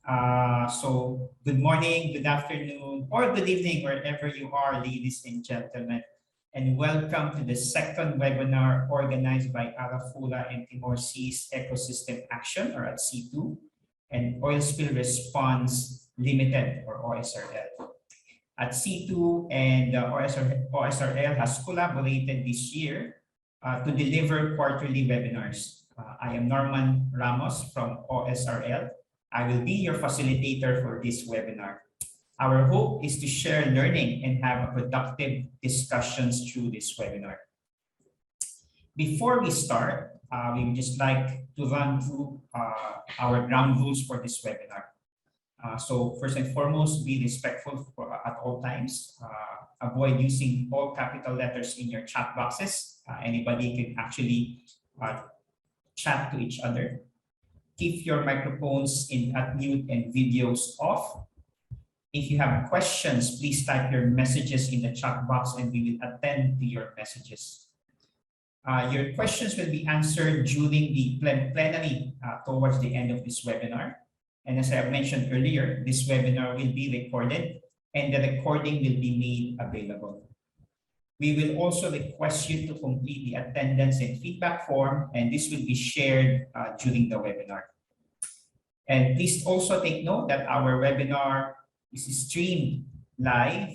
So good morning, good afternoon, or good evening, wherever you are, ladies and gentlemen. And welcome to the second webinar organized by Arafura and Timor Sea's Ecosystem Action, or AdC2, and Oil Spill Response Limited, or OSRL. AdC2 and OSRL has collaborated this year to deliver quarterly webinars. I am Norman Ramos from OSRL. I will be your facilitator for this webinar. Our hope is to share learning and have productive discussions through this webinar. Before we start, we would just like to run through our ground rules for this webinar. So first and foremost, be respectful at all times. Avoid using all capital letters in your chat boxes. Anybody can actually chat to each other. Keep your microphones at mute and videos off. If you have questions, please type your messages in the chat box and we will attend to your messages. Your questions will be answered during the plenary towards the end of this webinar. And as I have mentioned earlier, this webinar will be recorded and the recording will be made available. We will also request you to complete the attendance and feedback form, and this will be shared during the webinar. And please also take note that our webinar is streamed live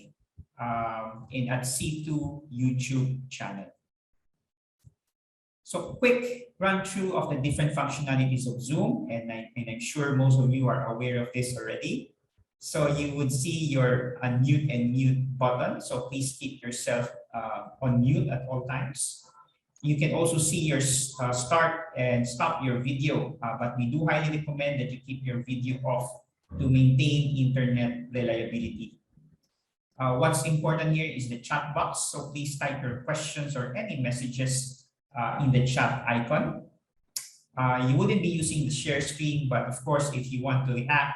in AdC2 YouTube channel. So quick run through of the different functionalities of Zoom, and I'm sure most of you are aware of this already. So you would see your unmute and mute button. So please keep yourself on mute at all times. You can also see your start and stop your video, but we do highly recommend that you keep your video off to maintain internet reliability. What's important here is the chat box. So please type your questions or any messages in the chat icon. You wouldn't be using the share screen, but of course, if you want to react,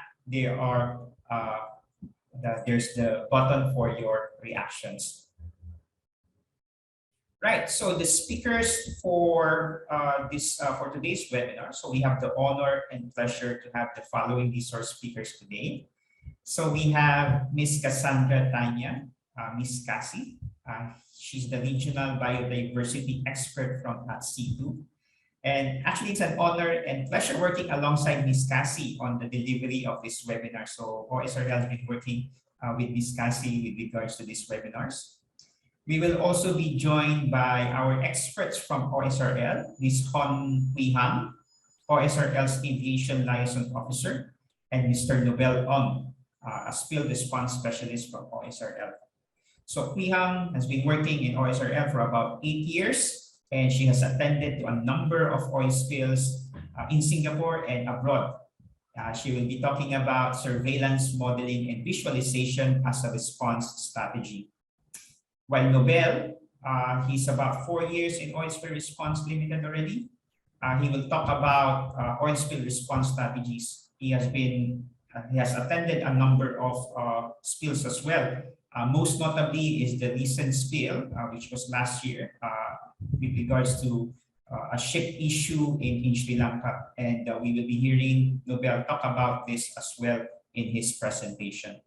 there's the button for your reactions. Right, so the speakers for today's webinar. So we have the honor and pleasure to have the following resource speakers today. So we have Ms. Cassandra Tanya, Ms. Cassie. She's the regional biodiversity expert from AdC2. And actually, it's an honor and pleasure working alongside Ms. Cassie on the delivery of this webinar. So OSRL has been working with Ms. Cassie with regards to these webinars. We will also be joined by our experts from OSRL, Ms. Hon Hui Hang, OSRL's Aviation Liaison Officer, and Mr. Nobel Ong, a spill response specialist from OSRL. So Hui Hang has been working in OSRL for about 8 years, and she has attended to a number of oil spills in Singapore and abroad. She will be talking about surveillance, modeling, and visualization as a response strategy. While Nobel, he's about 4 years in Oil Spill Response Limited already. He will talk about oil spill response strategies. He has attended a number of spills as well. Most notably is the recent spill, which was last year, with regards to a ship issue in Sri Lanka. And we will be hearing Nobel talk about this as well in his presentation.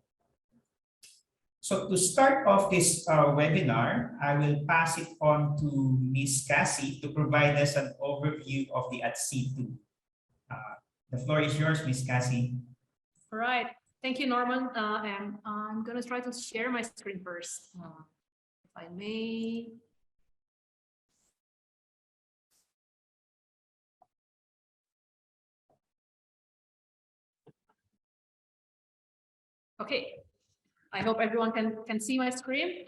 So to start off this webinar, I will pass it on to Ms. Cassie to provide us an overview of the AdC2. The floor is yours, Ms. Cassie. All right. Thank you, Norman. And I'm going to try to share my screen first, if I may. Okay. I hope everyone can see my screen.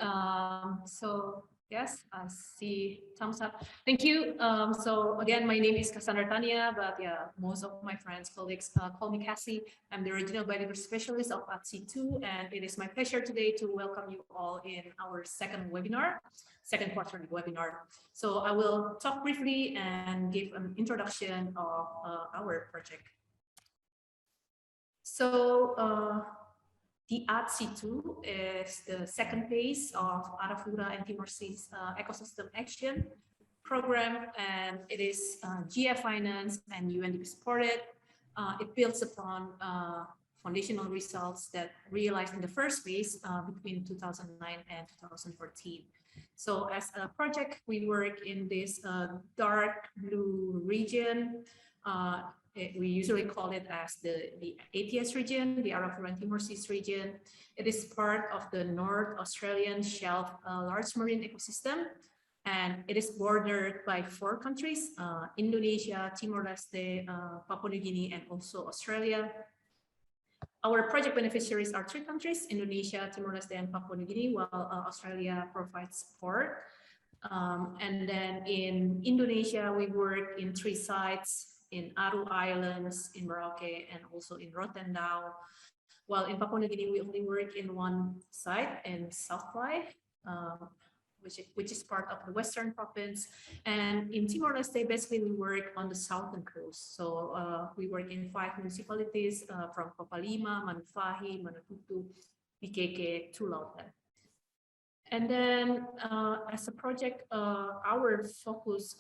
So yes, I see thumbs up. Thank you. So again, my name is Cassandra Tanya, but yeah, most of my friends, colleagues call me Cassie. I'm the regional biodiversity specialist of AdC2, and it is my pleasure today to welcome you all in our second quarterly webinar. So I will talk briefly and give an introduction of our project. So the AdC2 is the second phase of Arafura and Timor Sea's ecosystem action program, and it is GF financed and UNDP supported. It builds upon foundational results that realized in the first phase between 2009 and 2014. So as a project, we work in this dark blue region. We usually call it as the ATS region, the Arafura Timor Seas region. It is part of the North Australian Shelf large marine ecosystem, and it is bordered by 4 countries, Indonesia, Timor-Leste, Papua New Guinea, and also Australia. Our project beneficiaries are 3 countries, Indonesia, Timor-Leste, and Papua New Guinea, while Australia provides support. And then in Indonesia, we work in 3 sites, in Aru Islands, in Merauke, and also in Rotendao. While in Papua New Guinea, we only work in 1 site in South Klay, which is part of the Western province. And in Timor-Leste, basically we work on the southern coast. So we work in 5 municipalities from Papalima, Manufahi, Manatutu, Bikeke to Lautan. And then as a project, our focus,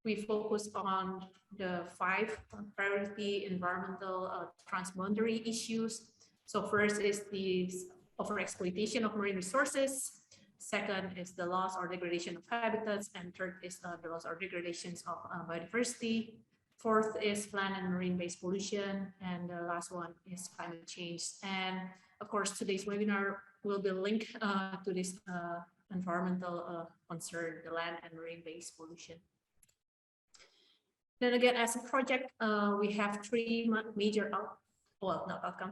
we focus on the 5 priority environmental transboundary issues. So first is the overexploitation of marine resources. Second is the loss or degradation of habitats. And third is the loss or degradations of biodiversity. Fourth is land and marine-based pollution. And the last one is climate change. And of course, today's webinar will be linked to this environmental concern, the land and marine-based pollution. Then again, as a project, we have 3 major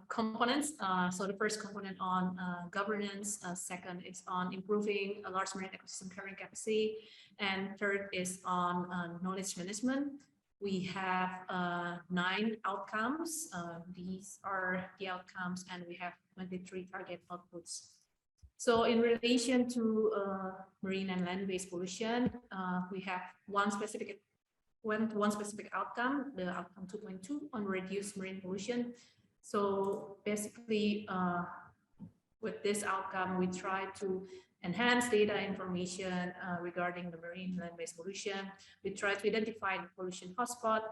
components. So the first component on governance, second is on improving a large marine ecosystem carrying capacity, and third is on knowledge management. We have 9 outcomes. These are the outcomes, and we have 23 target outputs. So in relation to marine and land-based pollution, we have one specific outcome, the outcome 2.2 on reduced marine pollution. So basically, with this outcome, we try to enhance data information regarding the marine land-based pollution. We try to identify the pollution hotspot,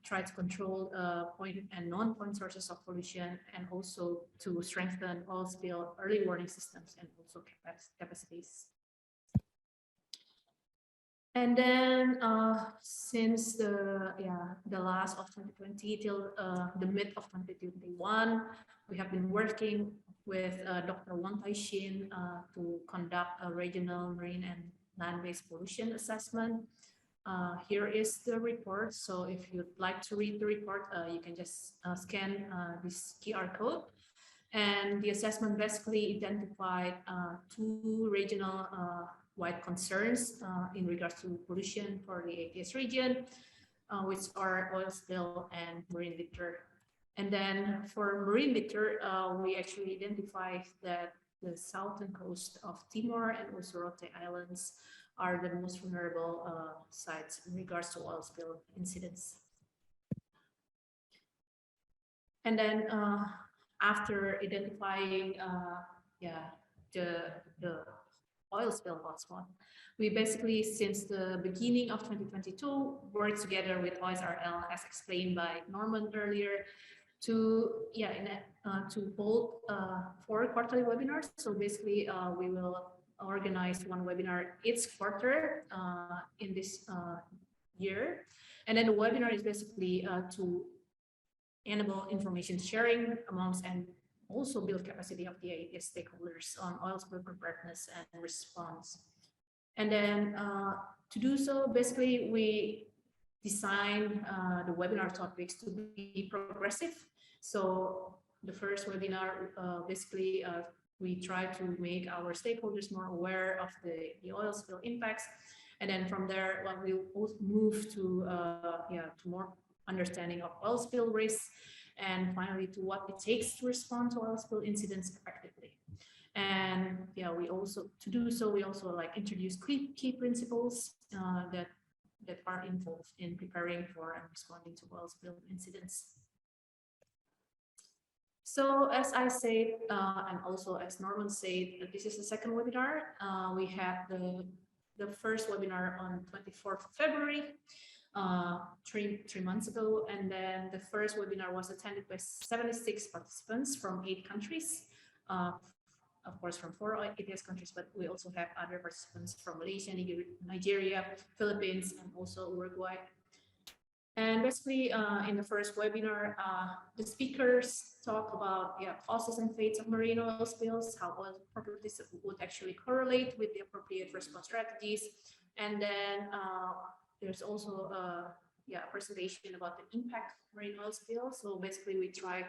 try to control point and non-point sources of pollution, and also to strengthen oil spill early warning systems and also capacities. And then since the last of 2020 till the mid of 2021, we have been working with Dr. Wang Taishin to conduct a regional marine and land-based pollution assessment. Here is the report. So if you'd like to read the report, you can just scan this QR code. And the assessment basically identified 2 regional wide concerns in regards to pollution for the ATS region, which are oil spill and marine litter. And then for marine litter, we actually identified that the southern coast of Timor and also Rote Islands are the most vulnerable sites in regards to oil spill incidents. And then after identifying the oil spill hotspot, we basically, since the beginning of 2022, worked together with OSRL, as explained by Norman earlier, to hold 4 quarterly webinars. So basically, we will organize 1 webinar each quarter in this year. And then the webinar is basically to enable information sharing amongst and also build capacity of the ATS stakeholders on oil spill preparedness and response. And then to do so, basically, we design the webinar topics to be progressive. So the first webinar, basically, we try to make our stakeholders more aware of the oil spill impacts. And then from there, we'll move to more understanding of oil spill risks, and finally to what it takes to respond to oil spill incidents effectively. And we also, to do so, we also introduce key principles that are involved in preparing for and responding to oil spill incidents. So as I said, and also as Norman said, this is the second webinar. We had the first webinar on 24th of February. three months ago. And then the first webinar was attended by 76 participants from 8 countries. Of course, from 4 AdS countries, but we also have other participants from Malaysia, Nigeria, Philippines, and also Uruguay. And basically, in the first webinar, the speakers talk about causes and fates of marine oil spills, how oil properties would actually correlate with the appropriate response strategies. And then there's also a presentation about the impact of marine oil spills. So basically, we try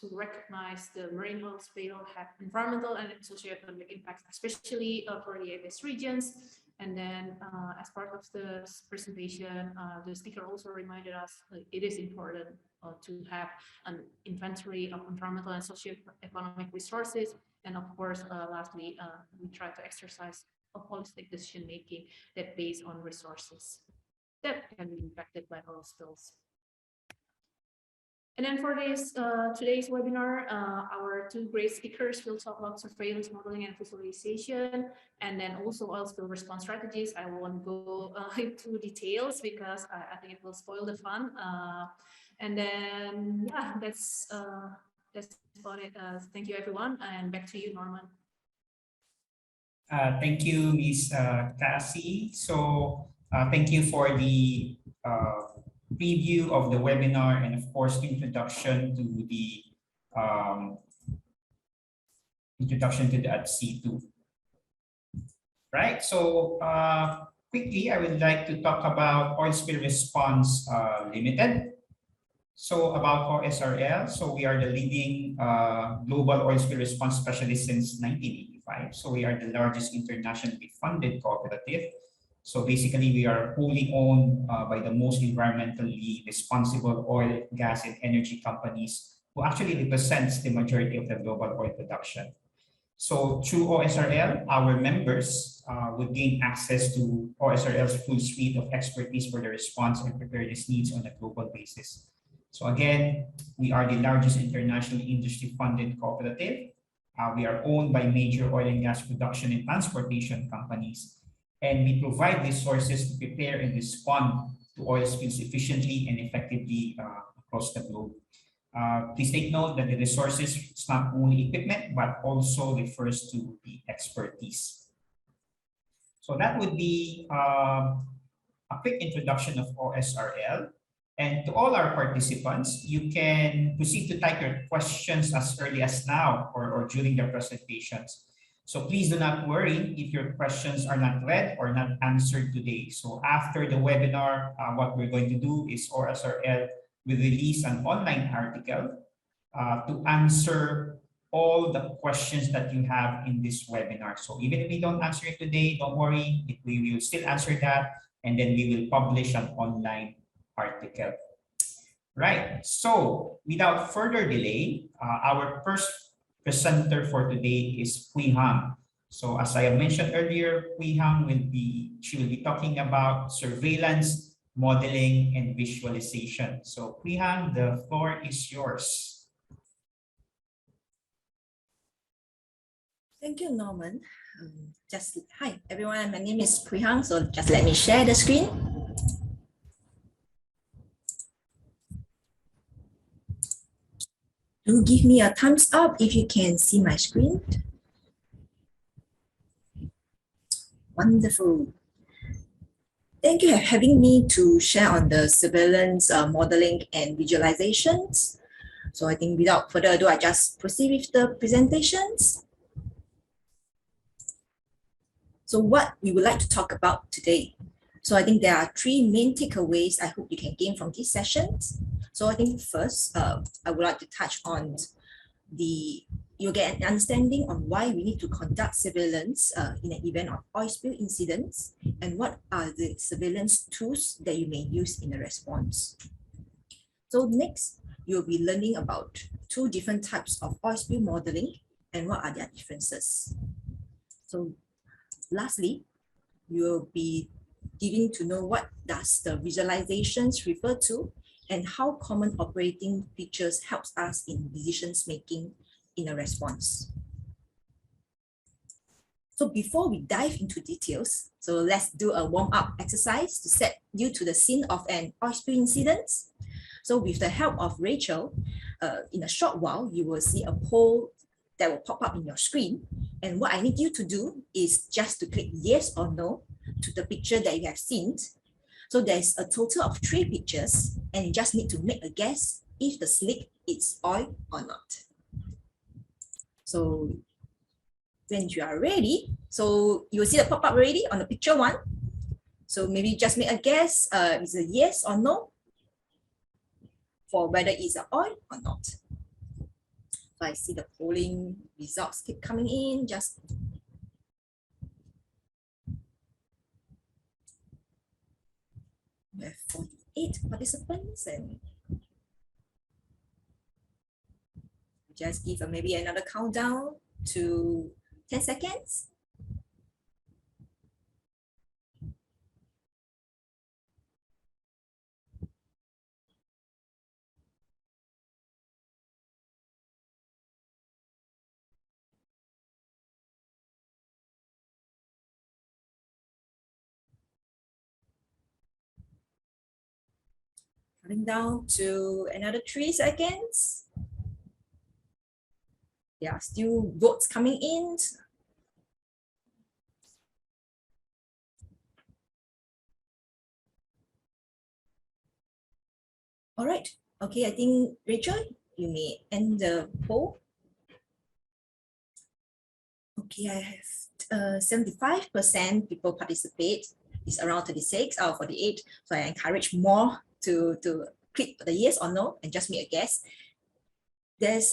to recognize the marine oil spill have environmental and socioeconomic impacts, especially for the AdS regions. And then as part of the presentation, the speaker also reminded us it is important to have an inventory of environmental and socioeconomic resources. And of course, lastly, we try to exercise a holistic decision-making that based on resources that can be impacted by oil spills. And then for this today's webinar, our 2 great speakers will talk about surveillance modeling and visualization, and then also oil spill response strategies. I won't go into details because I think it will spoil the fun. And then that's about it. Thank you, everyone, and back to you, Norman. Thank you, Ms. Cassie. So thank you for the preview of the webinar and of course introduction to the AdC2. Right. So quickly, I would like to talk about Oil Spill Response Limited. So about OSRL, so we are the leading global oil spill response specialist since 1985. So we are the largest internationally funded cooperative. So basically, we are wholly owned by the most environmentally responsible oil, gas, and energy companies who actually represents the majority of the global oil production. So through OSRL, our members would gain access to OSRL's full suite of expertise for the response and preparedness needs on a global basis. So again, we are the largest international industry-funded cooperative. We are owned by major oil and gas production and transportation companies, and we provide resources to prepare and respond to oil spills efficiently and effectively across the globe. Please take note that the resources is not only equipment, but also refers to the expertise. So that would be a quick introduction of OSRL. And to all our participants, you can proceed to type your questions as early as now or during the presentations. So please do not worry if your questions are not read or not answered today. So after the webinar, what we're going to do is OSRL will release an online article to answer all the questions that you have in this webinar. So even if we don't answer it today, don't worry, we will still answer that, and then we will publish an online article. Right, so without further delay, our first presenter for today is Hui Hang. So as I have mentioned earlier, Hui Hang will be talking about surveillance, modeling, and visualization. So Hui Hang, the floor is yours. Thank you, Norman. Hi everyone, my name is Hui Hang. So just let me share the screen. Do give me a thumbs up if you can see my screen. Wonderful. Thank you for having me to share on the surveillance modeling and visualizations. So I think without further ado, I just proceed with the presentations. So what we would like to talk about today. So I think there are 3 main takeaways I hope you can gain from these sessions. So I think first, I would like to touch on you'll get an understanding on why we need to conduct surveillance in an event of oil spill incidents, and what are the surveillance tools that you may use in the response. So next, you'll be learning about 2 different types of oil spill modeling and what are their differences. So lastly, you'll be getting to know what does the visualizations refer to and how common operating features helps us in decisions making in a response. So before we dive into details, so let's do a warm-up exercise to set you to the scene of an oil spill incident. So with the help of Rachel, in a short while, you will see a poll that will pop up in your screen. And what I need you to do is just to click yes or no to the picture that you have seen. So there's a total of 3 pictures, and you just need to make a guess if the slick is oil or not. So when you are ready, so you will see the pop-up already on the picture 1. So maybe just make a guess, is a yes or no for whether it's an oil or not. So I see the polling results keep coming in. Just we have 48 participants, and just give maybe another countdown to 10 seconds. Coming down to another 3 seconds. There are still votes coming in. All right. Okay, I think Rachel, you may end the poll. Okay, I have 75% people participate. It's around 36 out of 48. So I encourage more to click the yes or no and just make a guess. There's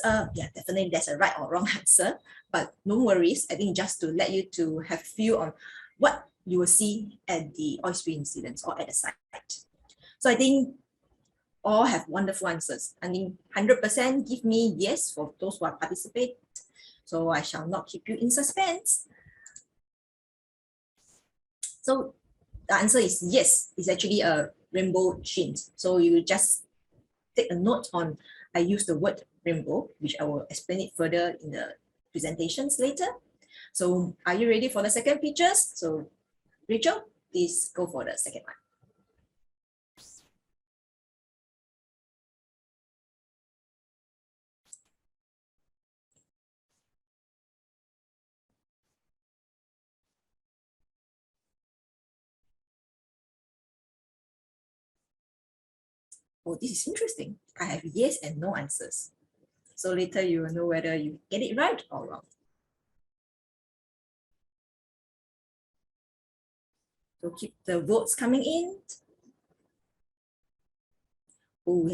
definitely there's a right or wrong answer, but no worries. I think just to let you to have a feel on what you will see at the oil spill incidents or at the site. So I think all have wonderful answers. I mean, 100% give me yes for those who are participate. So I shall not keep you in suspense. So the answer is yes. It's actually a rainbow sheen. So you just take a note on, I use the word rainbow, which I will explain it further in the presentations later. So are you ready for the second pictures? So Rachel, please go for the second one. Oh, this is interesting. I have yes and no answers. So later you will know whether you get it right or wrong. So keep the votes coming in. Oh, we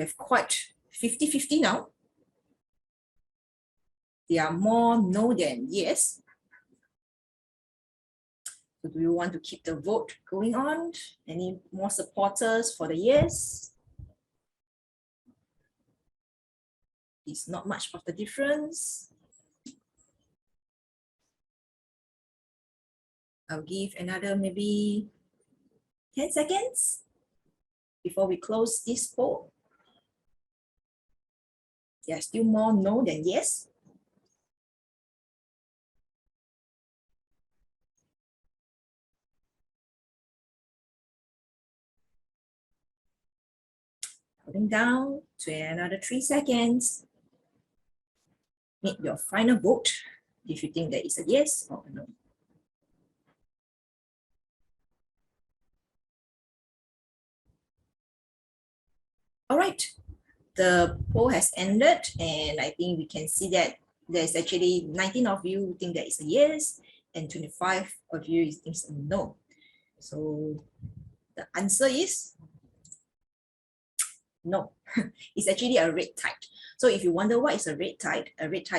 have quite 50-50 now. There are more no than yes. So do you want to keep the vote going on? Any more supporters for the yes? It's not much of the difference. I'll give another maybe 10 seconds before we close this poll. There are still more no than yes. Going down to another 3 seconds. Make your final vote if you think that is a yes or a no. All right, the poll has ended, and I think we can see that there's actually 19 of you who think that is a yes, and 25 of you think it's a no. So the answer is no. It's actually a red tide. So if you wonder what is a red tide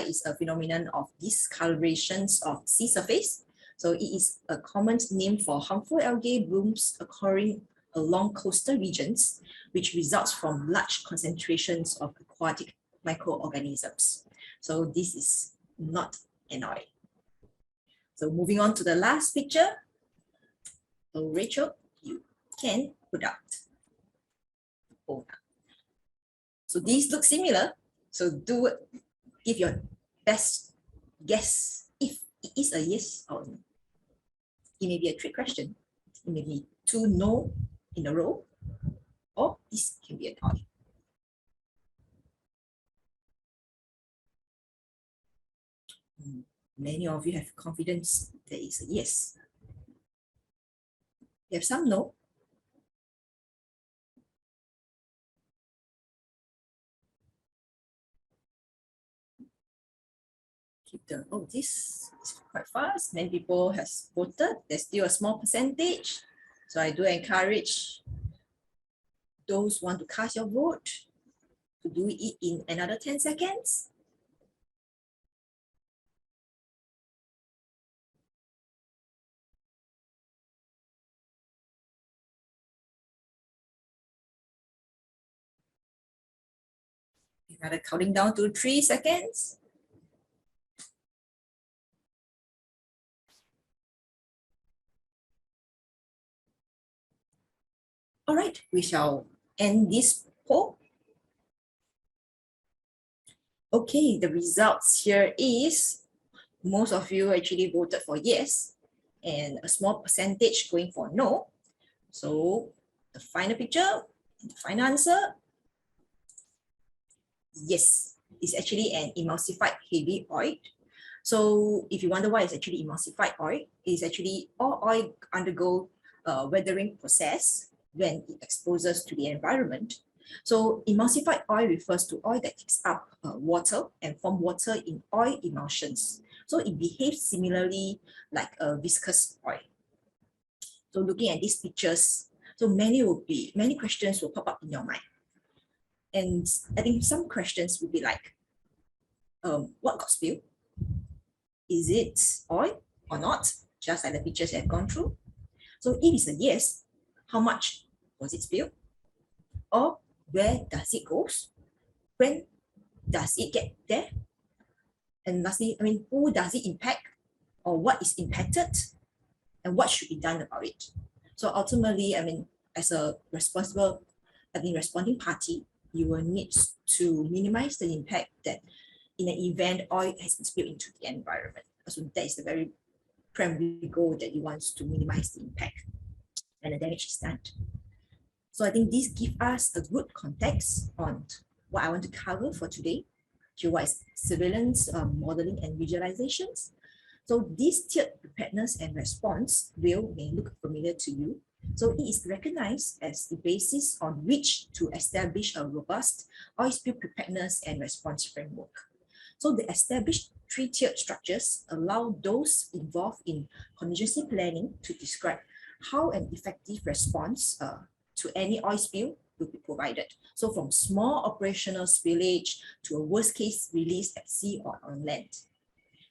is a phenomenon of discolorations of sea surface. So it is a common name for harmful algae blooms occurring along coastal regions, which results from large concentrations of aquatic microorganisms. So this is not an oil. So moving on to the last picture. So Rachel, you can put out. Oh. So these look similar. So give your best guess if it is a yes or no. It may be a trick question. It may be 2 no in a row, or this can be an odd. Many of you have confidence there is a yes. You have some no. Keep the, oh, this is quite fast. Many people have voted. There's still a small percentage. So I do encourage those who want to cast your vote to do it in another 10 seconds. Another counting down to 3 seconds. All right, we shall end this poll. Okay, the results here is most of you actually voted for yes, and a small percentage going for no. So the final picture, the final answer, yes, it's actually an emulsified heavy oil. So if you wonder why it's actually emulsified oil, it's actually all oil undergo a weathering process when it exposes to the environment. So emulsified oil refers to oil that takes up water and form water in oil emulsions. So it behaves similarly like a viscous oil. So looking at these pictures, so many questions will pop up in your mind. And I think some questions will be like, what got spilled? Is it oil or not? Just like the pictures I've gone through. So if it's a yes, how much was it spilled? Or where does it go? When does it get there? And lastly, I mean, who does it impact, or what is impacted, and what should be done about it? So ultimately, I mean, as a responsible, responding party, you will need to minimize the impact that in an event oil has been spilled into the environment. So that is the very primary goal, that you want to minimize the impact and the damage is done. So I think this gives us a good context on what I want to cover for today, what is surveillance, modeling, and visualizations. So this tiered preparedness and response may look familiar to you. So it is recognized as the basis on which to establish a robust oil spill preparedness and response framework. So the established 3-tiered structures allow those involved in contingency planning to describe how an effective response to any oil spill will be provided. So from small operational spillage to a worst case release at sea or on land.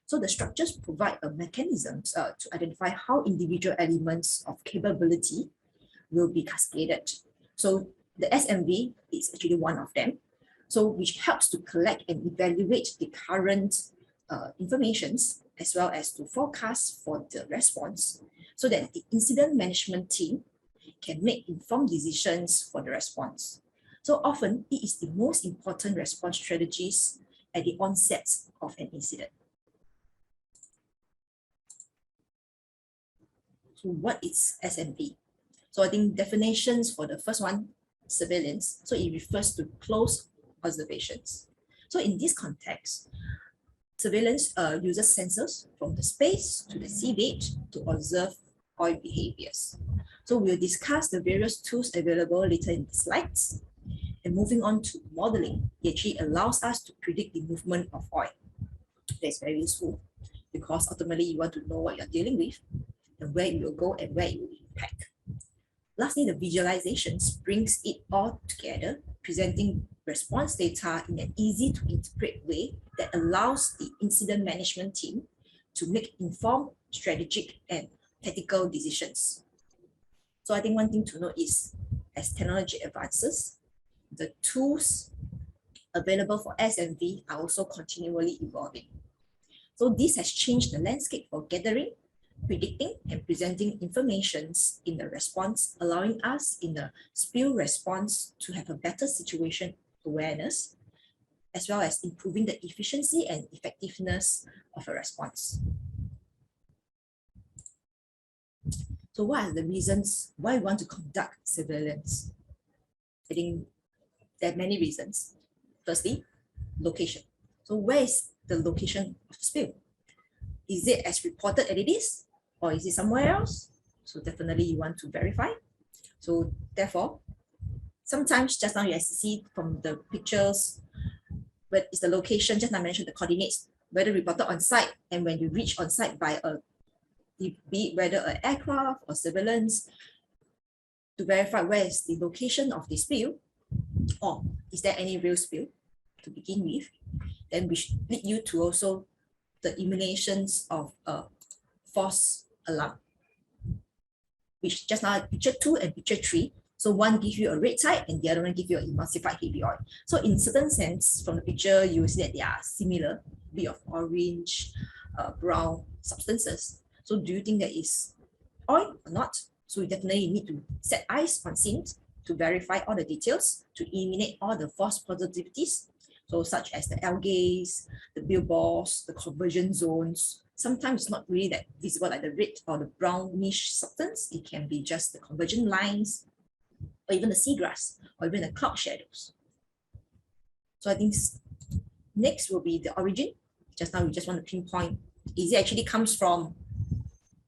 So the structures provide a mechanism to identify how individual elements of capability will be cascaded. So the SMV is actually one of them. So which helps to collect and evaluate the current informations, as well as to forecast for the response, so that the incident management team can make informed decisions for the response. So often it is the most important response strategies at the onset of an incident. So what is SMV? So I think definitions for the first one, surveillance. So it refers to close observations. So in this context, surveillance uses sensors from the space to the seabed to observe oil behaviors. So we'll discuss the various tools available later in the slides. And moving on to modeling, it actually allows us to predict the movement of oil. That's very useful because ultimately you want to know what you're dealing with and where it will go and where it will impact. Lastly, the visualizations brings it all together, presenting response data in an easy to interpret way that allows the incident management team to make informed, strategic, and tactical decisions. So I think one thing to note is, as technology advances, the tools available for SMV are also continually evolving. So this has changed the landscape for gathering, predicting, and presenting informations in the response, allowing us in the spill response to have a better situation awareness, as well as improving the efficiency and effectiveness of a response. So what are the reasons why we want to conduct surveillance? I think there are many reasons. Firstly, location. So where is the location of the spill? Is it as reported as it is, or is it somewhere else? So definitely you want to verify. So therefore, sometimes just now you see from the pictures, but it's the location, just now I mentioned the coordinates, whether reported on site, and when you reach on site by a, be it whether an aircraft or surveillance, to verify where is the location of the spill, or is there any real spill to begin with, then which lead you to also the eliminations of a false alarm, which just now picture 2 and picture 3. So one gives you a red tide and the other one gives you an emulsified heavy oil. So in certain sense, from the picture, you will see that they are similar, bit of orange, brown substances. So do you think that is oil or not? So you definitely need to set eyes on scene to verify all the details, to eliminate all the false positivities. So such as the algae, the billboards, the conversion zones. Sometimes it's not really that visible like the red or the brownish substance. It can be just the conversion lines, or even the seagrass, or even the cloud shadows. So I think next will be the origin. Just now we just want to pinpoint, is it actually comes from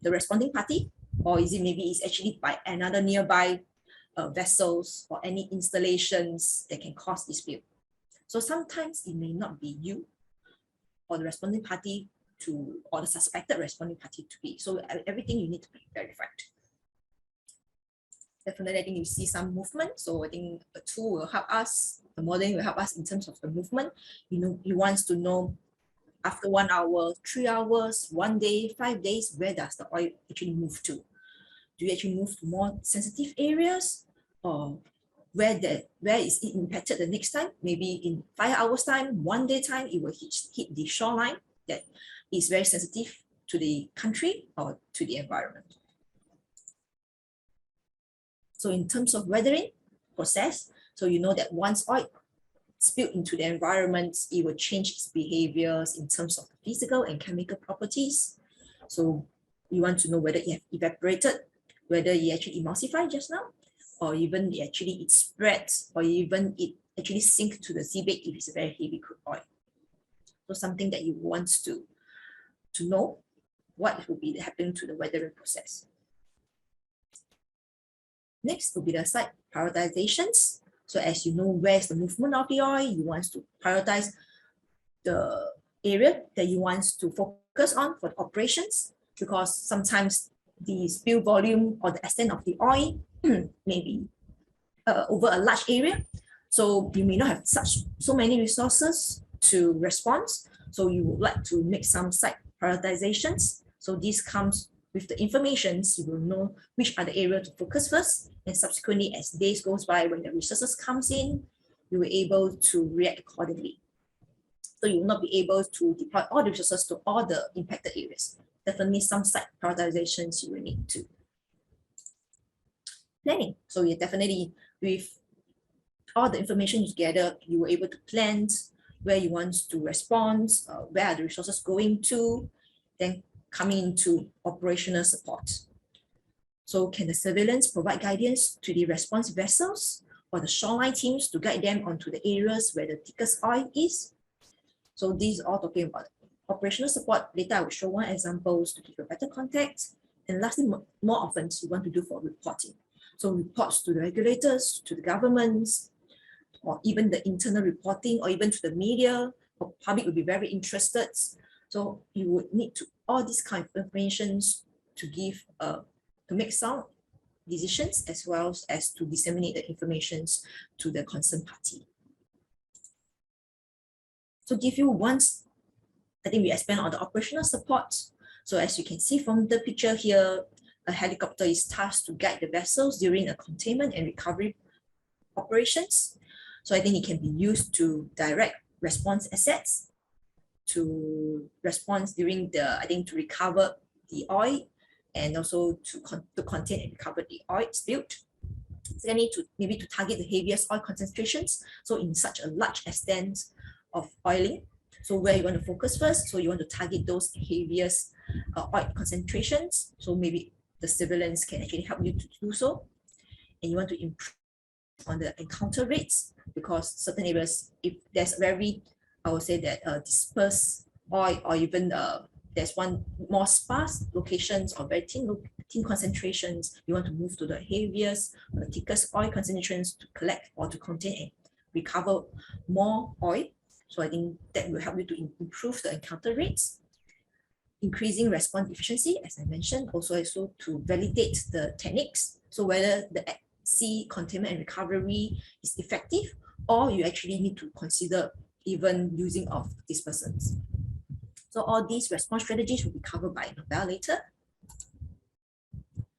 the responding party, or is it maybe it's actually by another nearby vessels or any installations that can cause this spill. So sometimes it may not be you or the responding party to, or the suspected responding party to be. So everything you need to be verified. Definitely, I think you see some movement. So I think a tool will help us, the modeling will help us in terms of the movement. You know, you want to know after 1 hour, 3 hours, 1 day, 5 days, where does the oil actually move to? Do you actually move to more sensitive areas, or where is it impacted the next time? Maybe in 5 hours time, 1 day time, it will hit the shoreline that is very sensitive to the country or to the environment. So in terms of weathering process, so you know that once oil spilled into the environment, it will change its behaviors in terms of physical and chemical properties. So you want to know whether it have evaporated, whether it actually emulsified just now, or even it spreads, or even it actually sink to the seabed if it's a very heavy crude oil. So something that you want to know what will be happening to the weathering process. Next will be the site prioritizations. So as you know, where's the movement of the oil, you want to prioritize the area that you want to focus on for the operations, because sometimes the spill volume or the extent of the oil may be over a large area. So you may not have so many resources to respond. So you would like to make some site prioritizations. So this comes with the information, you will know which are the area to focus first, and subsequently as days goes by, when the resources comes in, you will be able to react accordingly. So you will not be able to deploy all the resources to all the impacted areas. Definitely some site prioritizations you will need to. Planning. So you definitely, with all the information you gather, you were able to plan where you want to respond, where are the resources going to, then coming into operational support. So can the surveillance provide guidance to the response vessels or the shoreline teams to guide them onto the areas where the thickest oil is? So these are all talking about operational support. Later I will show one examples to give you a better context. And lastly, more often you want to do for reporting. So reports to the regulators, to the governments, or even the internal reporting, or even to the media, or public will be very interested. So you would need to all these kind of information to give to make sound decisions, as well as to disseminate the information to the concerned party. So give you once, I think we expand on the operational support. So as you can see from the picture here, a helicopter is tasked to guide the vessels during a containment and recovery operations. So I think it can be used to direct response assets to response during the, I think, to recover the oil, and also to contain and recover the oil spilled. Secondly, maybe to target the heaviest oil concentrations. So in such a large extent of oiling. So where you want to focus first, so you want to target those heaviest oil concentrations. So maybe the surveillance can actually help you to do so. And you want to improve on the encounter rates, because certain areas, if there's very, I would say that dispersed oil, or even there's one more sparse locations or very thin concentrations, you want to move to the heaviest or the thickest oil concentrations to collect or to contain and recover more oil. So I think that will help you to improve the encounter rates. Increasing response efficiency, as I mentioned, also to validate the techniques. So whether the sea containment and recovery is effective, or you actually need to consider even using of dispersants. So all these response strategies will be covered by Nobel later.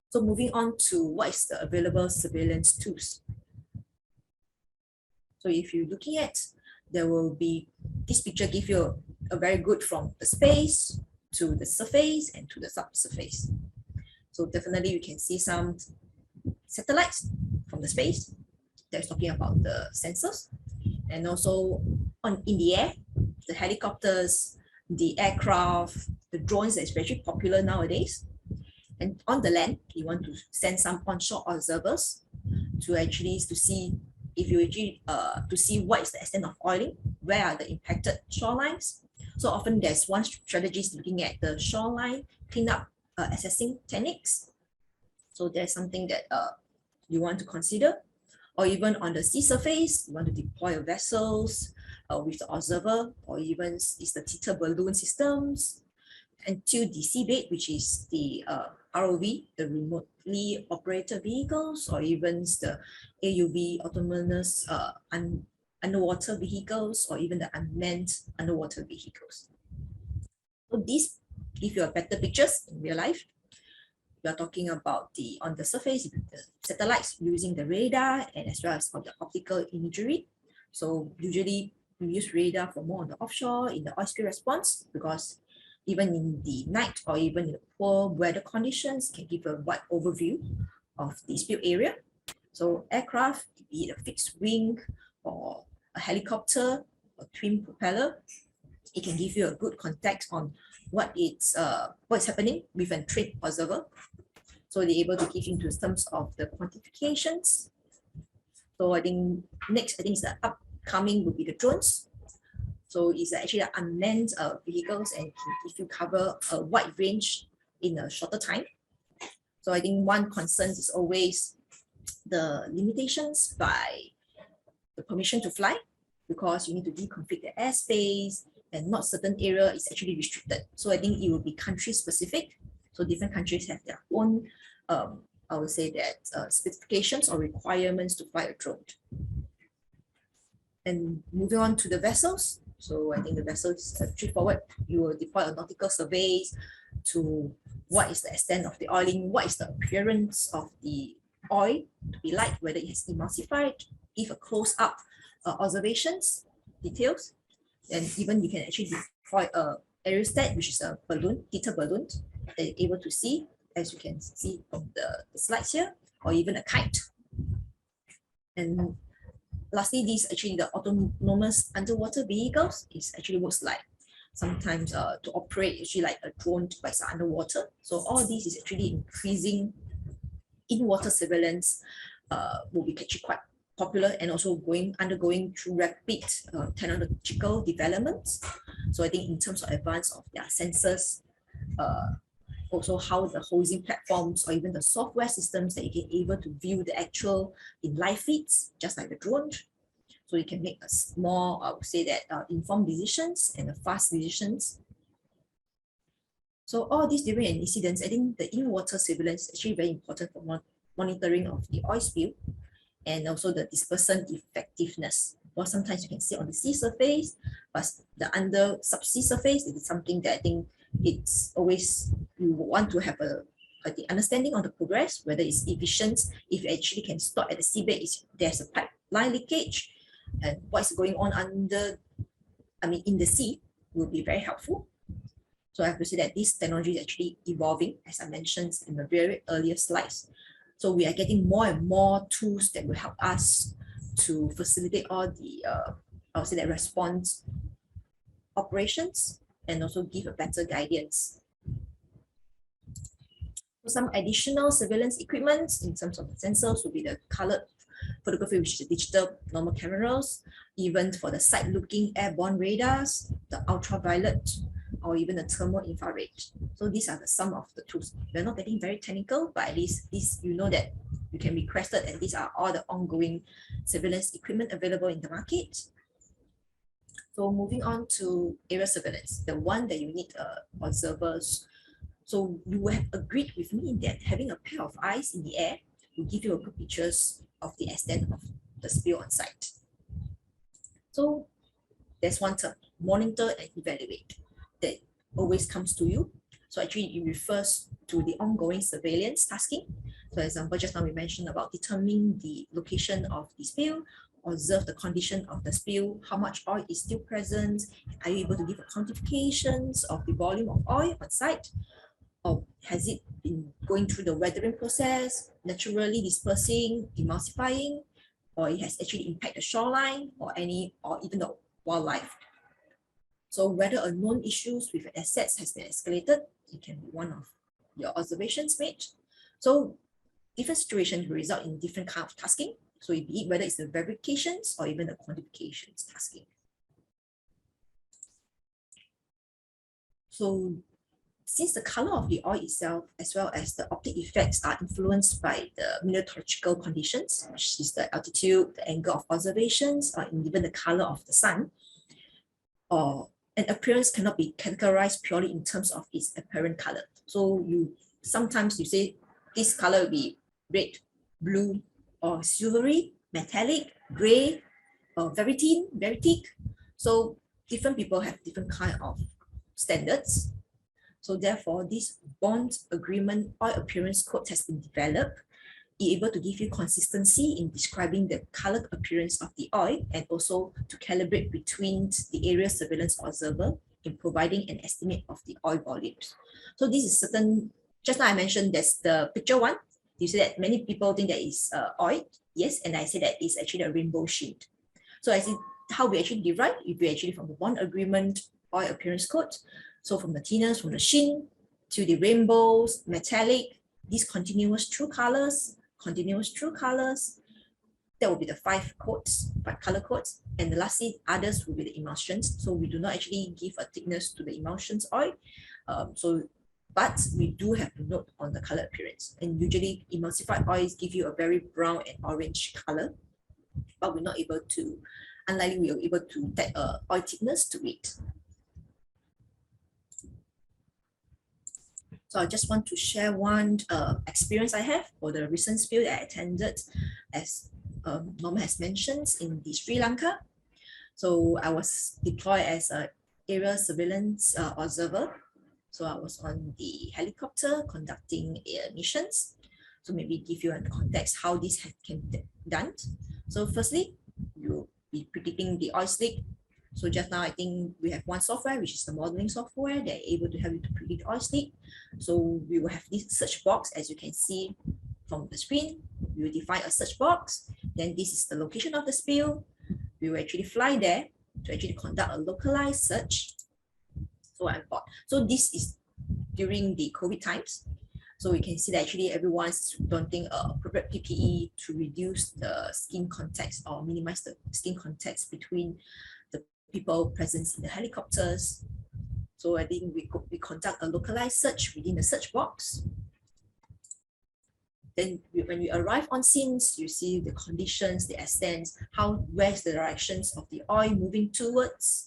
So moving on to what is the available surveillance tools. So if you're looking at, there will be, this picture give you a very good from the space to the surface and to the subsurface. So definitely you can see some satellites from the space that's talking about the sensors, and also in the air, the helicopters, the aircraft, the drones that's very popular nowadays. And on the land, you want to send some onshore observers to see if you actually to see what is the extent of oiling, where are the impacted shorelines. So often there's one strategy looking at the shoreline cleanup assessing techniques. So there's something that you want to consider. Or even on the sea surface, you want to deploy vessels with the observer, or even is the teeter balloon systems, until the seabed, which is the ROV, the remotely operated vehicles, or even the AUV, autonomous underwater vehicles, or even the unmanned underwater vehicles. So these give you a better pictures in real life. We are talking about on the surface, the satellites using the radar, and as well as on the optical imagery. So usually we use radar for more on the offshore in the oil spill response, because even in the night or even in the poor weather conditions can give a wide overview of the spill area. So aircraft, be it a fixed wing or a helicopter or twin propeller, it can give you a good context on what's happening with a trained observer. So they're able to give into terms of the quantifications. So I think next, is the upcoming will be the drones. So it's actually unmanned vehicles and can give you cover a wide range in a shorter time. So I think one concern is always the limitations by the permission to fly, because you need to deconflict the airspace, and not certain area is actually restricted. So I think it will be country specific. So different countries have their own, I would say that specifications or requirements to fly a drone. And moving on to the vessels. So I think the vessels are straightforward. You will deploy a nautical surveys to what is the extent of the oiling, what is the appearance of the oil to be like, whether it has emulsified, give a close-up observations, details. And even you can actually deploy a aerostat, which is a balloon, teeter balloon, that you're able to see, as you can see from the slides here, or even a kite. And lastly, these actually the autonomous underwater vehicles is actually works like sometimes to operate actually like a drone but it's underwater. So all this is actually increasing in water surveillance will be actually quite popular, and also undergoing through rapid technological developments. So I think in terms of advance of their sensors, also how the hosing platforms or even the software systems that you can able to view the actual in live feeds, just like the drone. So you can make us more, I would say that informed decisions and fast decisions. So all these different incidents, I think the in-water surveillance is actually very important for monitoring of the oil spill, and also the dispersant effectiveness. Or sometimes you can see on the sea surface, but the under subsea surface, it is something that I think it's always, you want to have the understanding on the progress, whether it's efficient, if you actually can stop at the seabed, there's a pipeline leakage, and what's going on in the sea will be very helpful. So I have to say that this technology is actually evolving, as I mentioned in the very earlier slides. So we are getting more and more tools that will help us to facilitate all the, I would say that response operations and also give a better guidance. Some additional surveillance equipment in terms of the sensors will be the colored photography, which is the digital normal cameras, even for the side-looking airborne radars, the ultraviolet, or even the thermal infrared. So these are some of the tools. We're not getting very technical, but at least this, you know that you can request it, and these are all the ongoing surveillance equipment available in the market. So moving on to area surveillance, the one that you need observers. So you have agreed with me that having a pair of eyes in the air will give you a good pictures of the extent of the spill on site. So there's one term, monitor and evaluate, that always comes to you. So actually it refers to the ongoing surveillance tasking. For example, just now we mentioned about determining the location of the spill, observe the condition of the spill, how much oil is still present, are you able to give a quantifications of the volume of oil on site, or has it been going through the weathering process, naturally dispersing, emulsifying, or it has actually impacted the shoreline or even the wildlife. So whether a known issues with assets has been escalated, it can be one of your observations made. So different situations will result in different kind of tasking. So it be whether it's the verifications or even the quantifications tasking. So since the color of the oil itself, as well as the optic effects, are influenced by the meteorological conditions, which is the altitude, the angle of observations, or even the color of the sun, or an appearance cannot be categorized purely in terms of its apparent color. So sometimes you say this color will be red, blue, or silvery, metallic, gray, or very thin, very thick. So different people have different kind of standards. So therefore, this bond agreement oil appearance code has been developed, able to give you consistency in describing the color appearance of the oil, and also to calibrate between the area surveillance observer in providing an estimate of the oil volumes. So this is certain, just now I mentioned there's the picture one. You say that many people think that is oil. Yes, and I say that it's actually a rainbow shade. So I see how we actually derive, if we actually from the bond agreement oil appearance code. So from the thinness, from the sheen to the rainbows, metallic, these continuous true colors, that will be the 5 codes, 5 color codes. And lastly, others will be the emulsions. So we do not actually give a thickness to the emulsions oil. But we do have to note on the color appearance. And usually emulsified oils give you a very brown and orange color, but we're not able to, unlikely we are able to add oil thickness to it. So I just want to share one experience I have for the recent spill that I attended, as Norma has mentioned, in the Sri Lanka. So I was deployed as an area surveillance observer. So I was on the helicopter conducting missions. So maybe give you a context how this can be done. So firstly, you'll be predicting the oil slick. So just now, I think we have one software, which is the modeling software. They're able to help you to predict oil slick. So we will have this search box, as you can see from the screen. We will define a search box. Then this is the location of the spill. We will actually fly there to actually conduct a localized search. So this is during the COVID times. So we can see that actually everyone's donning appropriate PPE to reduce the skin contacts or minimize the skin contacts between the people present in the helicopters. So I think we conduct a localized search within the search box. Then when we arrive on scenes, you see the conditions, the extents, where's the directions of the oil moving towards.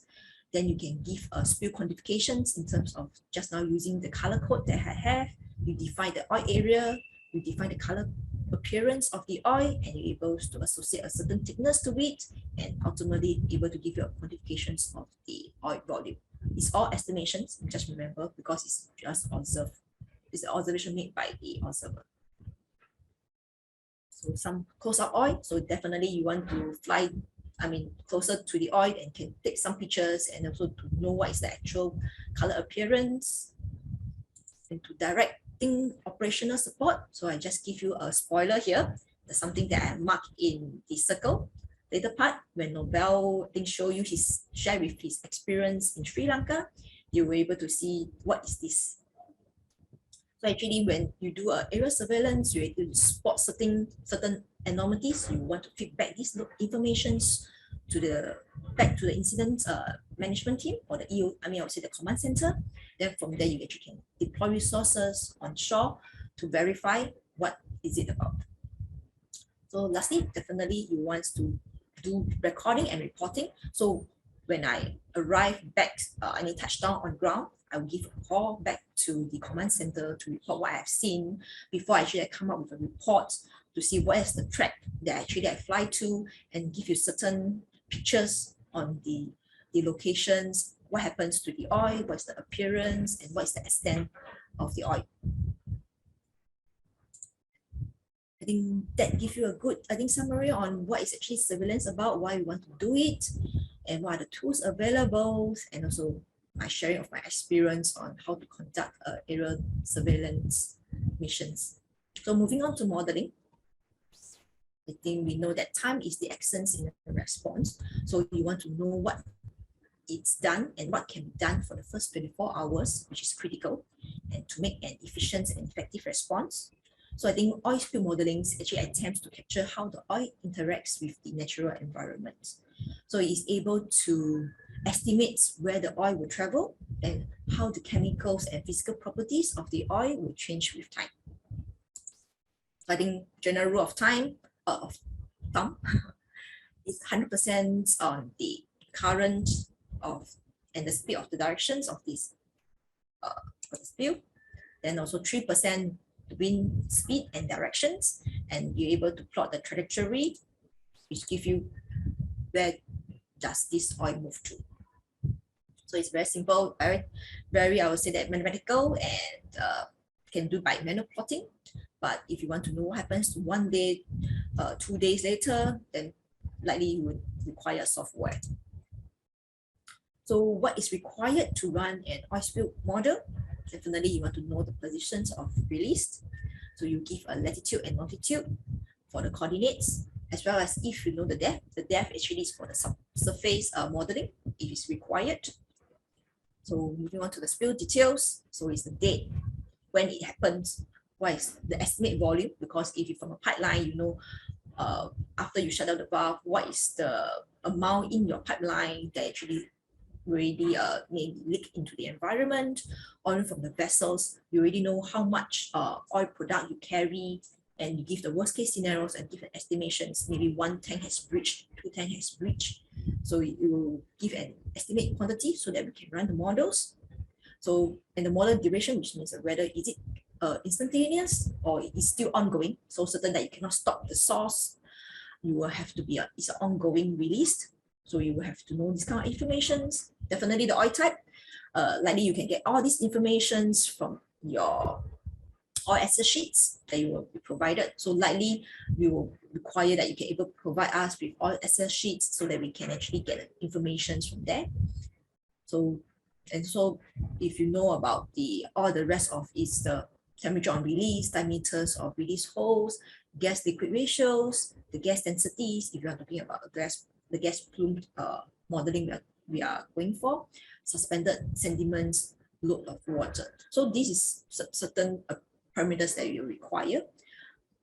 Then you can give spill quantifications in terms of just now using the color code that I have. You define the oil area, you define the color appearance of the oil, and you're able to associate a certain thickness to it, and ultimately able to give you quantifications of the oil volume. It's all estimations, just remember, because it's just observed. It's an observation made by the observer. So some close-up oil, so definitely you want to fly closer to the oil and can take some pictures, and also to know what is the actual color appearance, and to directing operational support. So I just give you a spoiler here. There's something that I marked in the circle. later part, when Nobel show you share with his experience in Sri Lanka, you were able to see what is this. So actually, when you do a area surveillance, you're able to spot certain anomalies. You want to feed back these informations to back to the incident management team or the I would say the command center. Then from there, you actually can deploy resources on shore to verify what is it about. So lastly, definitely you want to do recording and reporting. So when I arrive back, I need touchdown on ground, I will give a call back to the command center to report what I've seen before I come up with a report to see what is the track that I fly to and give you certain pictures on the locations, what happens to the oil, what's the appearance, and what's the extent of the oil. I think that gives you a good, summary on what is actually surveillance about, why we want to do it, and what are the tools available, and also my sharing of my experience on how to conduct aerial surveillance missions. So moving on to modeling. I think we know that time is the essence in a response. So you want to know what it's done and what can be done for the first 24 hours, which is critical, and to make an efficient and effective response. So I think oil spill modeling actually attempts to capture how the oil interacts with the natural environment. So it is able to estimate where the oil will travel and how the chemicals and physical properties of the oil will change with time. So I think general rule of thumb is 100% on the current and the speed of the directions of this of the spill. Then also 3% wind speed and directions, and you're able to plot the trajectory, which give you where does this oil move to. So it's very simple, very I would say that mathematical, and can do by manual plotting. But if you want to know what happens 1 day, 2 days later, then likely you would require software. So what is required to run an oil spill model? Definitely you want to know the positions of release. So you give a latitude and longitude for the coordinates, as well as if you know the depth. The depth actually is for the subsurface modeling if it's required. So moving on to the spill details. So it's the date, when it happens, what is the estimate volume, because if you're from a pipeline, you know after you shut down the valve, what is the amount in your pipeline that actually already may leak into the environment, or from the vessels, you already know how much oil product you carry, and you give the worst case scenarios and different estimations. Maybe 1 tank has breached, 2 tank has breached. So you will give an estimate quantity so that we can run the models. So, and the model duration, which means whether is it instantaneous or it is still ongoing. So certain that you cannot stop the source, you will have to be it's an ongoing release. So you will have to know this kind of informations. Definitely the oil type. Likely you can get all these informations from your oil access sheets that you will be provided. So likely we will require that you can able to provide us with oil access sheets so that we can actually get information from there. So, and so if you know about all the rest of is the temperature on release, diameters of release holes, gas liquid ratios, the gas densities, if you are talking about the gas plume modeling that we are going for, suspended sediments, load of water. So this is certain parameters that you require.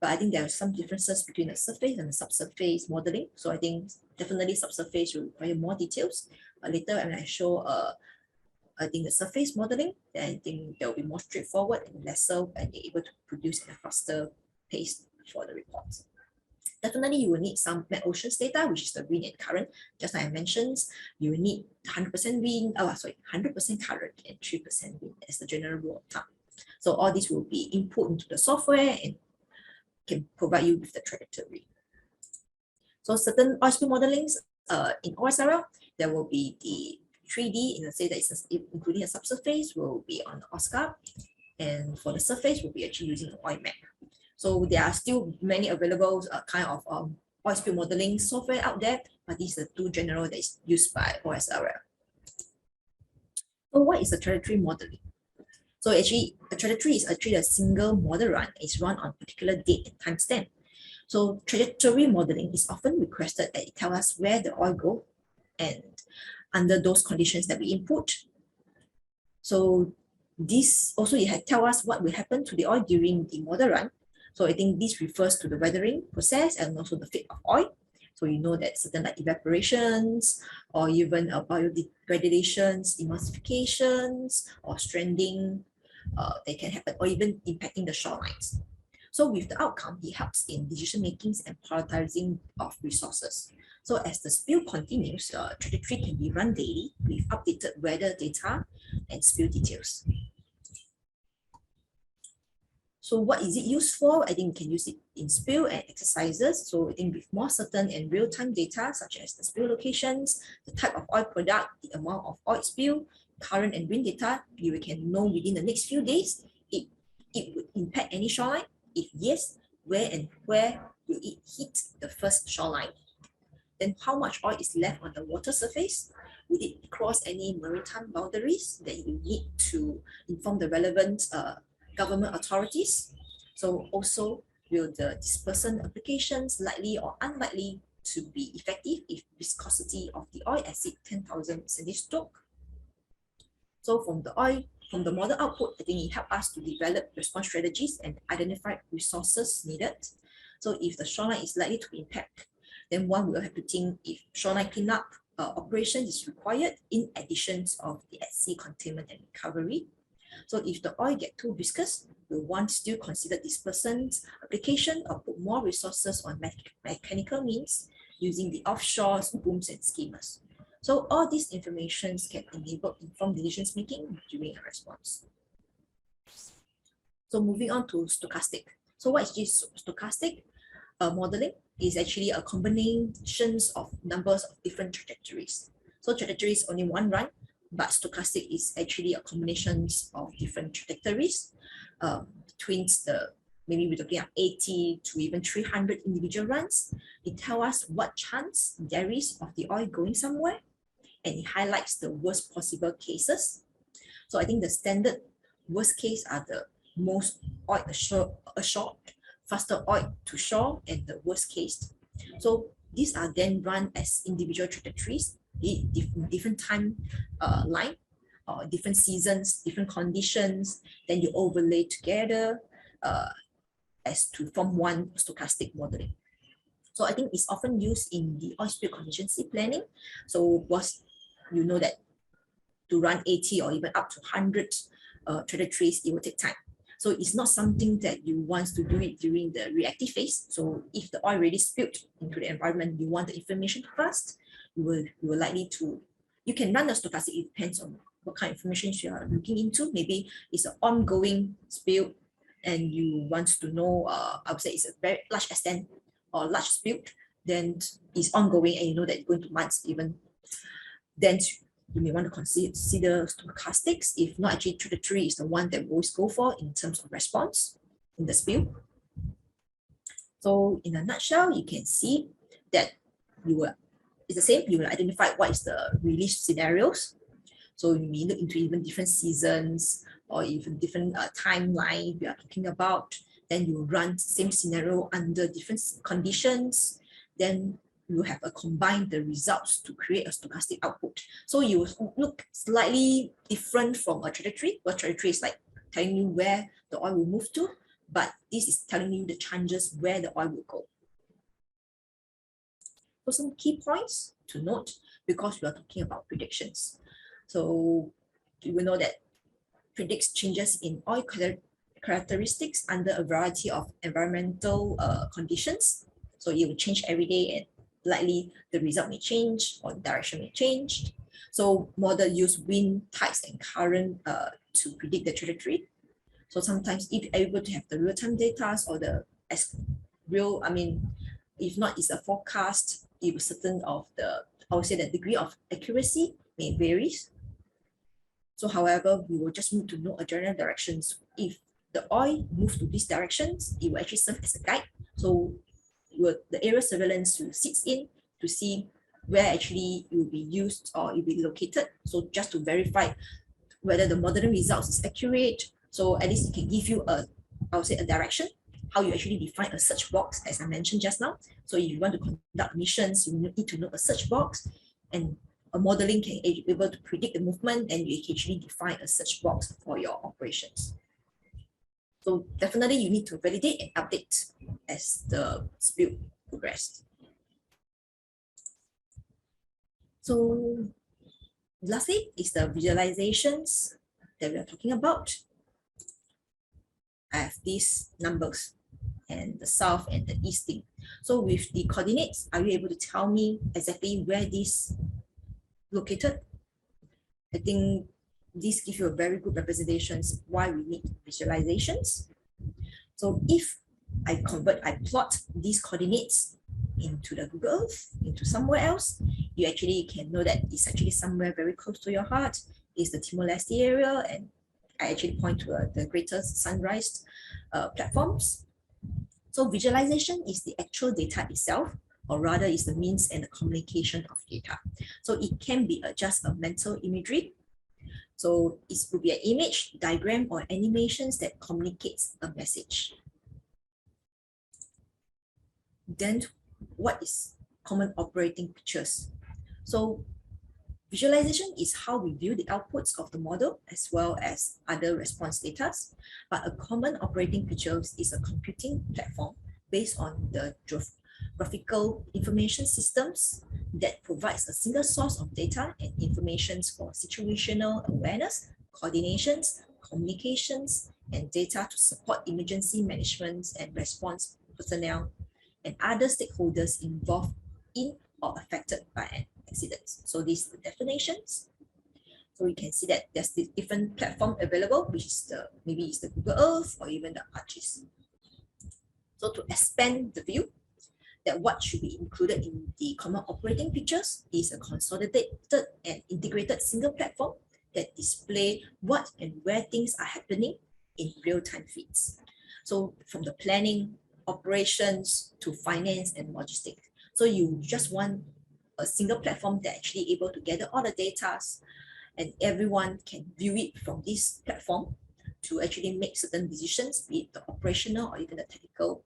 But I think there are some differences between the surface and the subsurface modeling. So I think definitely subsurface will require more details. But later when I show I think the surface modeling, then I think they'll be more straightforward and lesser, and they're able to produce at a faster pace for the reports. Definitely you will need some met oceans data, which is the wind and current. Just like I mentioned, you will need 100% wind, 100% current and 3% wind as the general rule of thumb. So all this will be input into the software and can provide you with the trajectory. So certain oil spill modelings in OSRL, there will be the 3D in the say that it's including a subsurface will be on the OSCAR, and for the surface will be actually using the oil map. So there are still many available kind of oil spill modeling software out there, but these are the 2 general that is used by OSRL. So what is the trajectory modeling? So actually, a trajectory is actually a single model run. It's run on a particular date and timestamp. So trajectory modeling is often requested that it tell us where the oil go and under those conditions that we input. So this also it had tell us what will happen to the oil during the model run. So I think this refers to the weathering process and also the fate of oil. So you know that certain like evaporations or even biodegradations, emulsifications or stranding, they can happen, or even impacting the shorelines. So with the outcome, it helps in decision makings and prioritizing of resources. So as the spill continues, trajectory can be run daily with updated weather data and spill details. So what is it used for? I think we can use it in spill and exercises. So I think with more certain and real-time data, such as the spill locations, the type of oil product, the amount of oil spill, current and wind data, you can know within the next few days if it would impact any shoreline. If yes, where will it hit the first shoreline? Then how much oil is left on the water surface? Would it cross any maritime boundaries that you need to inform the relevant government authorities? So also, will the dispersant applications likely or unlikely to be effective if viscosity of the oil exceeds 10,000 centistoke? So from the model output, I think it helped us to develop response strategies and identify resources needed. So if the shoreline is likely to impact, then one will have to think if shoreline cleanup operation is required in addition of the at-sea containment and recovery. So if the oil get too viscous, will one still consider dispersant application or put more resources on mechanical means using the offshore booms and skimmers? So all these informations can enable informed decisions making during a response. So moving on to stochastic. So what is this stochastic? Modeling is actually a combination of numbers of different trajectories. So trajectory is only one run, but stochastic is actually a combination of different trajectories between maybe we're looking at 80 to even 300 individual runs. It tells us what chance there is of the oil going somewhere, and it highlights the worst possible cases. So I think the standard worst case are the most oil ashore, faster oil to shore, and the worst case. So these are then run as individual trajectories, different time line, or different seasons, different conditions, then you overlay together as to form one stochastic modeling. So I think it's often used in the oil spill contingency planning. So you know that to run 80 or even up to 100 trajectories, it will take time. So it's not something that you want to do it during the reactive phase. So if the oil already spilled into the environment, you want the information fast, you will likely to, you can run a stochastic, it depends on what kind of information you are looking into. Maybe it's an ongoing spill and you want to know, I would say it's a very large extent or large spill, then it's ongoing and you know that it's going to months even, then you may want to consider stochastics. If not, actually trajectory is the one that we always go for in terms of response in the spill. So in a nutshell, you can see that it's the same, you will identify what is the release scenarios. So you may look into even different seasons or even different timeline we are talking about. Then you run same scenario under different conditions. Then you have combined the results to create a stochastic output. So you look slightly different from a trajectory. What trajectory is like telling you where the oil will move to, but this is telling you the chances where the oil will go. So some key points to note, because we are talking about predictions. So you will know that predicts changes in oil characteristics under a variety of environmental conditions. So it will change every day and likely the result may change or the direction may change. So model use wind, tides, and current to predict the trajectory. So sometimes if you're able to have the real-time data or if not, it's a forecast, if certain of I would say the degree of accuracy may vary. So however, we will just need to know a general directions. If the oil moves to these directions, it will actually serve as a guide. So the area surveillance will sit in to see where actually it will be used or it will be located. So just to verify whether the modeling results is accurate. So at least it can give you a direction. how you actually define a search box, as I mentioned just now. So if you want to conduct missions, you need to know a search box, and a modeling can be able to predict the movement, and you can actually define a search box for your operations. So definitely you need to validate and update as the build progressed. So lastly is the visualizations that we are talking about. I have these numbers and the south and the east thing. So with the coordinates, are you able to tell me exactly where this located? I think this gives you a very good representations why we need visualizations. So if I plot these coordinates into the Google Earth, into somewhere else, you actually can know that it's actually somewhere very close to your heart. It's the Timor-Leste area, and I actually point to the Greater Sunrise platforms. So visualization is the actual data itself, or rather is the means and the communication of data. So it can be just a mental imagery. So it will be an image, diagram, or animations that communicates a message. Then what is common operating pictures? So visualization is how we view the outputs of the model as well as other response data. But a common operating picture is a computing platform based on the graphical information systems that provides a single source of data and information for situational awareness, coordinations, communications, and data to support emergency management and response personnel and other stakeholders involved in or affected by an accident. So these are the definitions. So you can see that there's the different platform available, which is maybe it's the Google Earth or even the ArcGIS. So to expand the view, that what should be included in the common operating pictures is a consolidated and integrated single platform that display what and where things are happening in real-time feeds. So from the planning, operations to finance and logistics. So you just want a single platform that actually able to gather all the data, and everyone can view it from this platform to actually make certain decisions, be it the operational or even the technical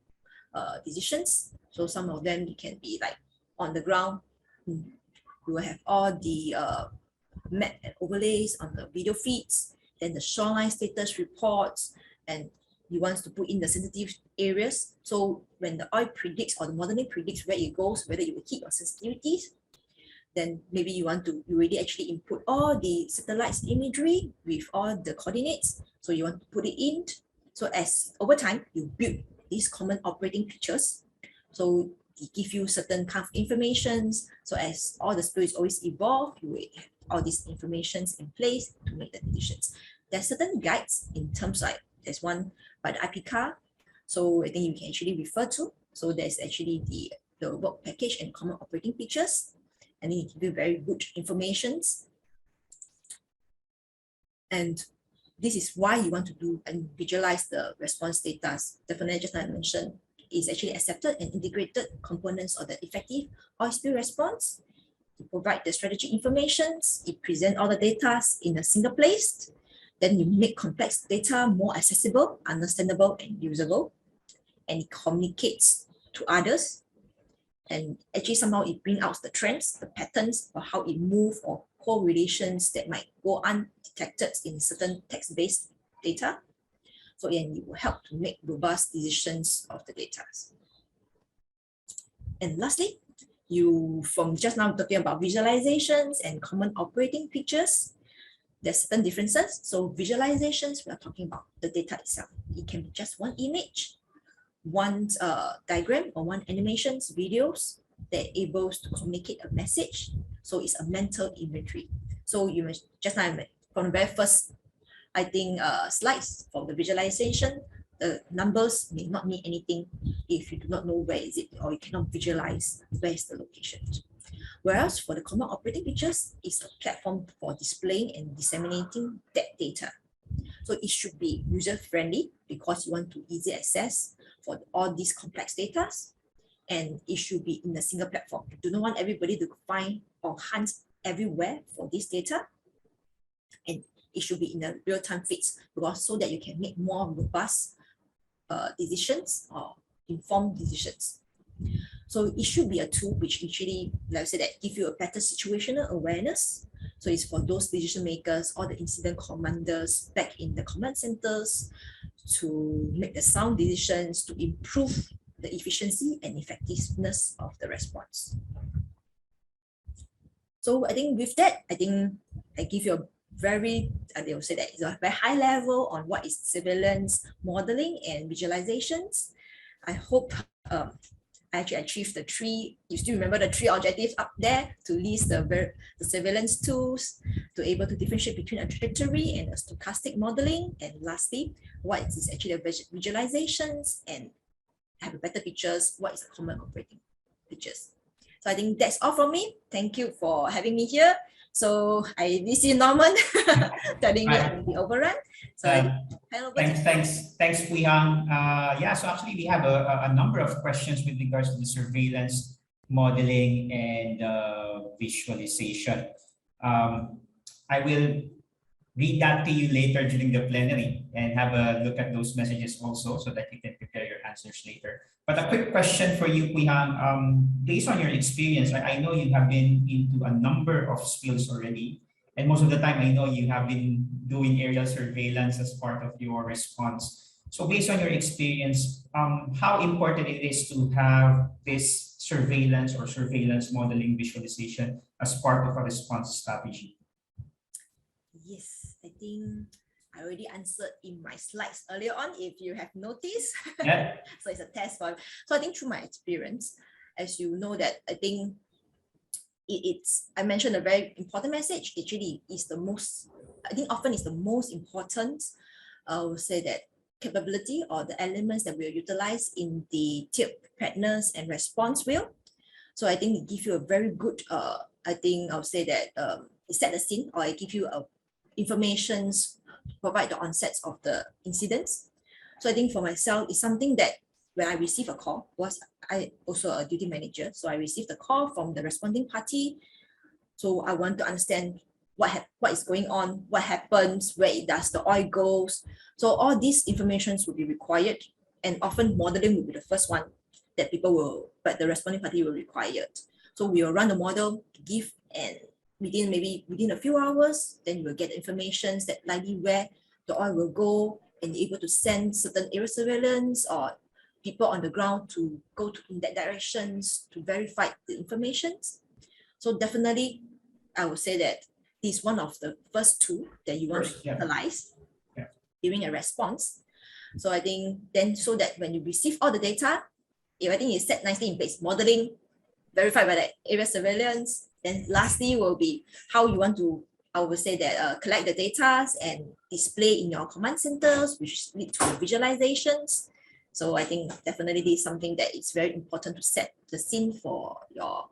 decisions. So some of them can be like on the ground. You will have all the map and overlays on the video feeds, then the shoreline status reports, and you want to put in the sensitive areas. So when the oil predicts or the modeling predicts where it goes, whether it will hit your sensitivities, then maybe you already actually input all the satellites imagery with all the coordinates. So you want to put it in. So as over time, you build these common operating pictures. So they give you certain kind of informations. So as all the spills always evolve, you will have all these informations in place to make the decisions. There's certain guides in terms like there's one by the IPCAR. So I think you can actually refer to. So there's actually the work package and common operating pictures. And it give you very good informations. And this is why you want to do and visualize the response data. Definitely, just like I mentioned, is actually accepted and integrated components of the effective oil spill response. To provide the strategic information, it presents all the data in a single place. Then you make complex data more accessible, understandable, and usable. And it communicates to others. And actually somehow it brings out the trends, the patterns, or how it moves, or correlations that might go undetected in certain text-based data. So again, it will help to make robust decisions of the data. And lastly, from just now talking about visualizations and common operating pictures, there's certain differences. So visualizations, we are talking about the data itself. It can be just one image, one diagram, or one animations, videos that enables to communicate a message. So it's a mental imagery. So you just now from the very first, I think slides for the visualization, the numbers may not mean anything if you do not know where is it, or you cannot visualize where is the location. Whereas for the common operating pictures, it's a platform for displaying and disseminating that data. So it should be user-friendly because you want to easy access for all these complex data, and it should be in a single platform. You do not want everybody to find or hunt everywhere for this data, and it should be in a real-time feeds because so that you can make more robust decisions or informed decisions. So it should be a tool which actually, like I said, that give you a better situational awareness. So it's for those decision makers or the incident commanders back in the command centers to make the sound decisions to improve the efficiency and effectiveness of the response. So I think with that, I think I give you a very, they will say that it's a very high level on what is surveillance modeling and visualizations. I hope I actually achieved the three, you still remember the three objectives up there to list the surveillance tools, to able to differentiate between a trajectory and a stochastic modeling. And lastly, what is actually the visualizations and have a better pictures, what is the common operating pictures. So I think that's all from me. Thank you for having me here. So I miss you, Norman, telling me I'm the overrun. So thanks, Pui Hang. Yeah, so actually we have a number of questions with regards to the surveillance modeling and visualization. I will read that to you later during the plenary and have a look at those messages also so that you can prepare your answers later. But a quick question for you, Pui Hang. Based on your experience, I know you have been into a number of spills already, and most of the time I know you have been doing aerial surveillance as part of your response. So based on your experience, how important it is to have this surveillance or surveillance modeling visualization as part of a response strategy? Yes, I think I already answered in my slides earlier on, if you have noticed. Yeah. So it's a test for, so I think through my experience, as you know that I think I mentioned a very important message. Actually is the most, I think often is the most important, I would say that capability or the elements that we'll utilize in the tiered preparedness and response wheel. So I think it gives you a very good, I think I'll say that it set the scene, or it gives you informations to provide the onsets of the incidents. So I think for myself, it's something that when I receive a call, was I also a duty manager, so I received a call from the responding party. So I want to understand what is going on, what happens, where it does the oil goes. So all these informations will be required, and often modeling will be the first one that but the responding party will require. So we will run the model, give, and within a few hours, then you will get information that likely where the oil will go, and able to send certain area surveillance or people on the ground to go in that directions to verify the information. So definitely, I would say that this is one of the first two that you want to utilize during a response. So I think then, so that when you receive all the data, everything is set nicely in place, modeling, verified by the area surveillance. Then lastly will be how you want to, I would say that collect the data and display in your command centers, which lead to visualizations. So I think definitely this is something that is very important to set the scene for your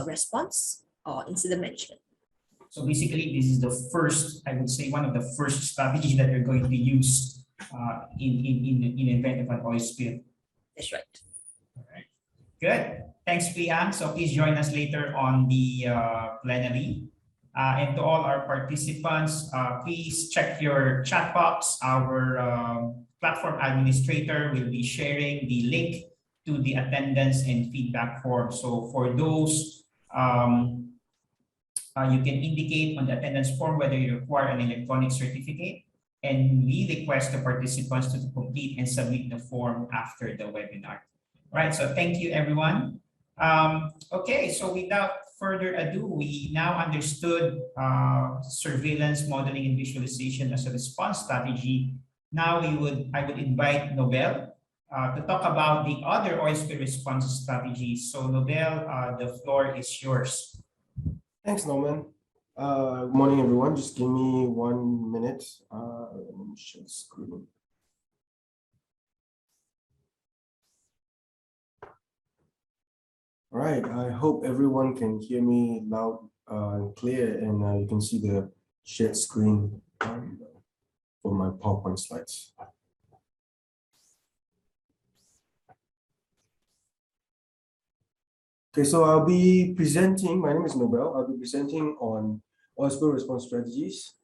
response or incident management. So basically, this is the first, I would say, one of the first strategies that you're going to use in event of an oil spill. That's right. All right. Good. Thanks, Pui Hang. So please join us later on the plenary. And to all our participants, please check your chat box. Our platform administrator will be sharing the link to the attendance and feedback form. So for those, you can indicate on the attendance form whether you require an electronic certificate, and we request the participants to complete and submit the form after the webinar. All right, so thank you, everyone. Okay, so without further ado, we now understood surveillance, modeling, and visualization as a response strategy. Now I would invite Nobel to talk about the other oil spill response strategies. So Nobel, the floor is yours. Thanks, Norman. Good morning, everyone. Just give me 1 minute. Let me share the screen. All right, I hope everyone can hear me loud and clear, and you can see the shared screen for my PowerPoint slides. Okay, so I'll be presenting, my name is Nobel, I'll be presenting on oil spill response strategies.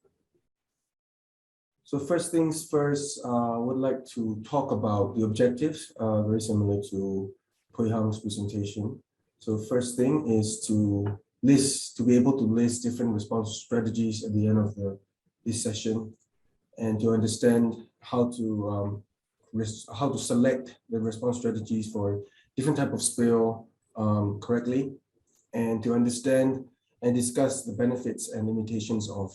So first things first, I would like to talk about the objectives, very similar to Pui Hang's presentation. So first thing is to be able to list different response strategies at the end of this session, and to understand how to select the response strategies for different type of spill correctly, and to understand and discuss the benefits and limitations of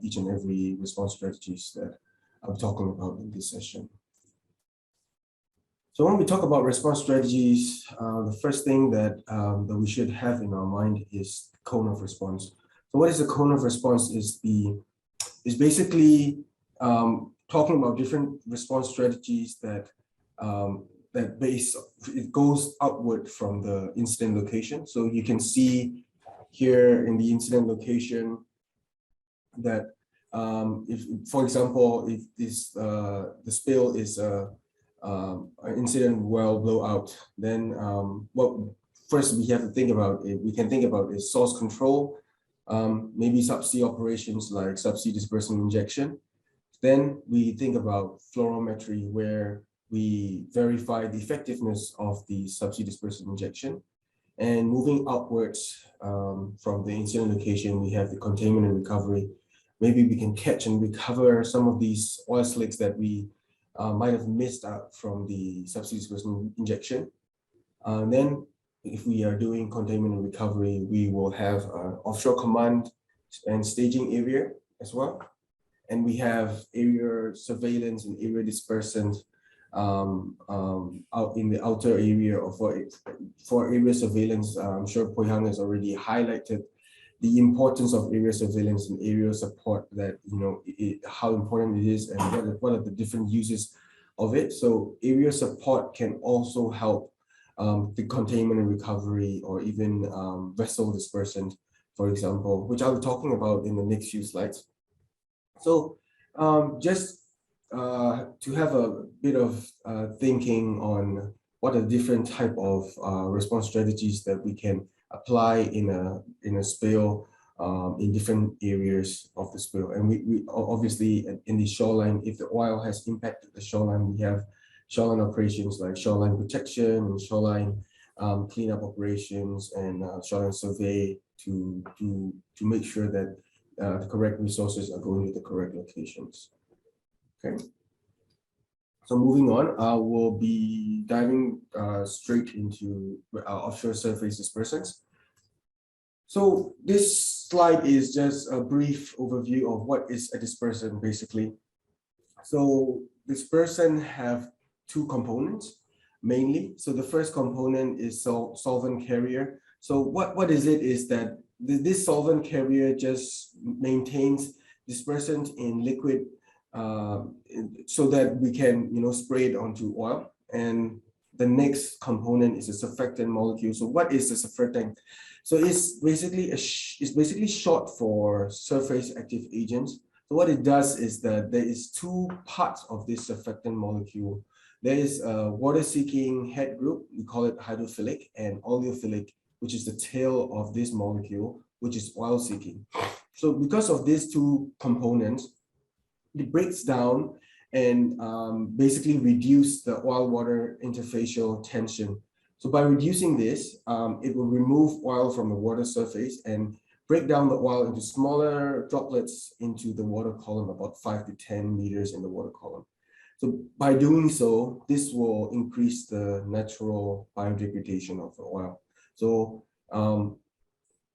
each and every response strategies that I'm talking about in this session. So when we talk about response strategies, the first thing that we should have in our mind is cone of response. So what is the cone of response? Is basically talking about different response strategies that it goes outward from the incident location. So you can see here in the incident location that if, for example, if the spill is an incident well blowout, then what first we have to think about, we can think about is source control, maybe subsea operations like subsea dispersant injection. Then we think about fluorometry, where we verify the effectiveness of the subsea dispersant injection. And moving upwards from the incident location, we have the containment and recovery. Maybe we can catch and recover some of these oil slicks that we might have missed out from the subsea dispersant injection. Then if we are doing containment and recovery, we will have offshore command and staging area as well. And we have area surveillance and area dispersant out in the outer area for area surveillance. I'm sure Pui Hang has already highlighted the importance of area surveillance and area support, that how important it is and what are the different uses of it. So area support can also help the containment and recovery, or even vessel dispersant, for example, which I'll be talking about in the next few slides. So just to have a bit of thinking on what are different type of response strategies that we can apply in a spill in different areas of the spill. And we obviously in the shoreline, if the oil has impacted the shoreline, we have shoreline operations like shoreline protection and shoreline cleanup operations and shoreline survey to make sure that the correct resources are going to the correct locations. Okay. So moving on, I will be diving straight into offshore surface dispersants. So this slide is just a brief overview of what is a dispersant basically. So dispersant have two components mainly. So the first component is solvent carrier. So what is it is that this solvent carrier just maintains dispersant in liquid so that we can spray it onto oil. And the next component is a surfactant molecule. So what is the surfactant? So it's basically short for surface active agents. So what it does is that there is two parts of this surfactant molecule. There is a water-seeking head group, we call it hydrophilic, and oleophilic, which is the tail of this molecule, which is oil-seeking. So because of these two components, it breaks down and basically reduce the oil-water interfacial tension. So by reducing this, it will remove oil from the water surface and break down the oil into smaller droplets into the water column, about 5 to 10 meters in the water column. So by doing so, this will increase the natural biodegradation of the oil. So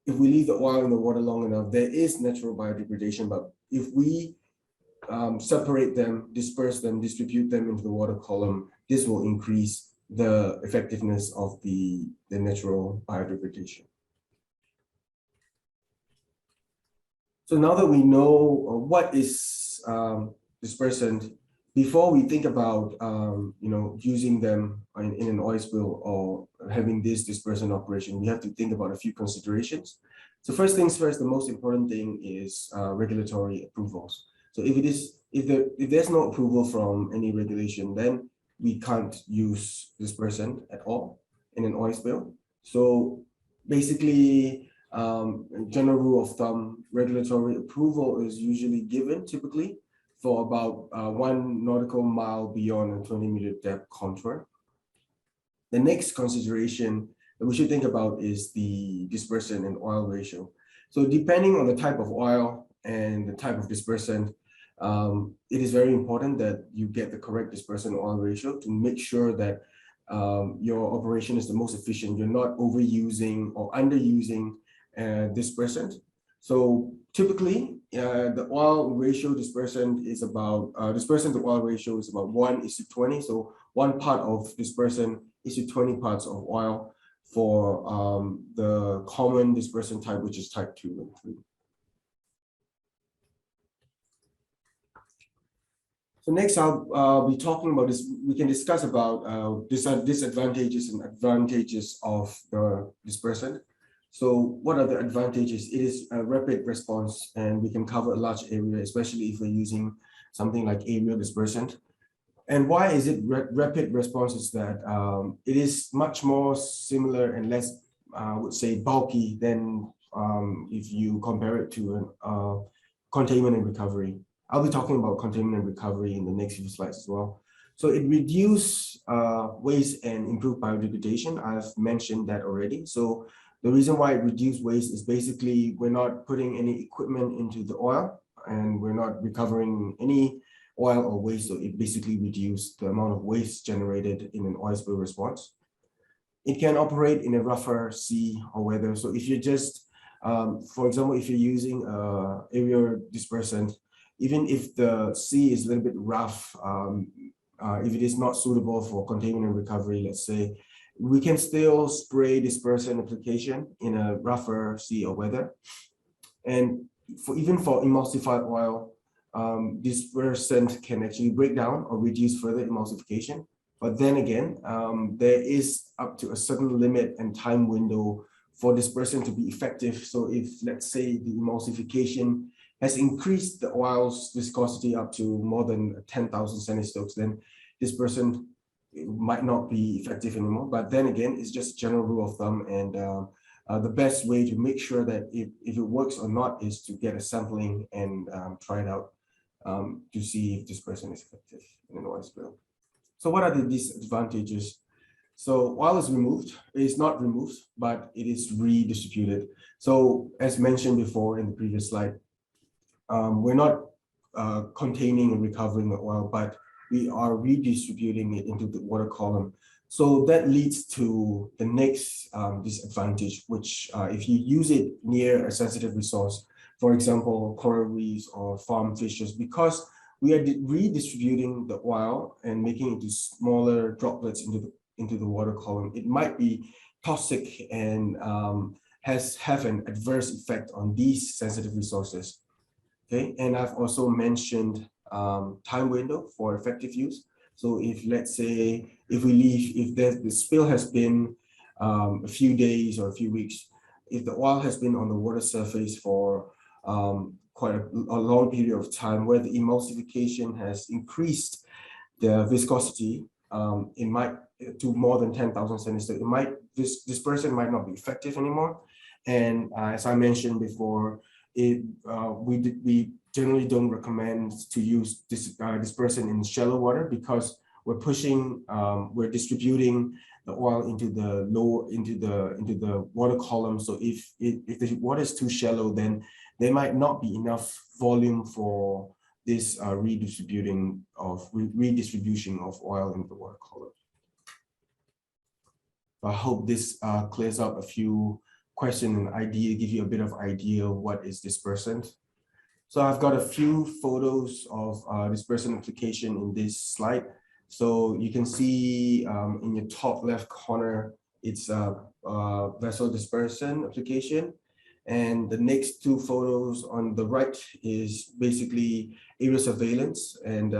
if we leave the oil in the water long enough, there is natural biodegradation, but if we separate them, disperse them, distribute them into the water column, this will increase the effectiveness of the natural biodegradation. So now that we know what is dispersant, before we think about using them in an oil spill or having this dispersant operation, we have to think about a few considerations. So first things first, the most important thing is regulatory approvals. So if there's no approval from any regulation, then we can't use dispersant at all in an oil spill. So basically, general rule of thumb, regulatory approval is usually given typically for about 1 nautical mile beyond a 20-meter depth contour. The next consideration that we should think about is the dispersant and oil ratio. So depending on the type of oil and the type of dispersant, it is very important that you get the correct dispersant oil ratio to make sure that your operation is the most efficient. You're not overusing or underusing dispersant. So typically, the oil ratio dispersant is about, dispersant to oil ratio is about 1:20. So 1 part of dispersant is to 20 parts of oil for the common dispersant type, which is type 2 and 3. So next, I'll be talking about this. We can discuss about disadvantages and advantages of the dispersant. So what are the advantages? It is a rapid response, and we can cover a large area, especially if we're using something like aerial dispersant. And why is it rapid response? Is that it is much more similar and less, I would say, bulky than if you compare it to containment and recovery. I'll be talking about containment and recovery in the next few slides as well. So it reduces waste and improve biodegradation. I've mentioned that already. So the reason why it reduces waste is basically we're not putting any equipment into the oil and we're not recovering any oil or waste. So it basically reduces the amount of waste generated in an oil spill response. It can operate in a rougher sea or weather. So if you're just, for example, if you're using aerial dispersant, even if the sea is a little bit rough, if it is not suitable for containment and recovery, let's say, we can still spray dispersant application in a rougher sea or weather. And even for emulsified oil, dispersant can actually break down or reduce further emulsification. But then again, there is up to a certain limit and time window for dispersant to be effective. So if, let's say, the emulsification has increased the oil's viscosity up to more than 10,000 centistokes, then dispersant might not be effective anymore. But then again, it's just a general rule of thumb. And the best way to make sure that if it works or not is to get a sampling and try it out to see if dispersant is effective in an oil spill. So what are the disadvantages? So oil is removed, it is not removed, but it is redistributed. So as mentioned before in the previous slide, we're not containing and recovering the oil, but we are redistributing it into the water column. So that leads to the next disadvantage, which if you use it near a sensitive resource, for example, coral reefs or farm fishes, because we are redistributing the oil and making it into smaller droplets into the water column, it might be toxic and have an adverse effect on these sensitive resources. Okay, and I've also mentioned time window for effective use. So if, let's say, if the spill has been a few days or a few weeks, if the oil has been on the water surface for quite a long period of time, where the emulsification has increased the viscosity, it might to more than 10,000 centistokes. Dispersant might not be effective anymore. And as I mentioned before, we generally don't recommend to use dispersant in shallow water because we're distributing the oil into the water column. So if the water is too shallow, then there might not be enough volume for this redistribution of oil into the water column. I hope this clears up a few questions and give you a bit of idea of what is dispersant. So I've got a few photos of dispersant application in this slide. So you can see in your top left corner, it's a vessel dispersant application. And the next two photos on the right is basically aerial surveillance. And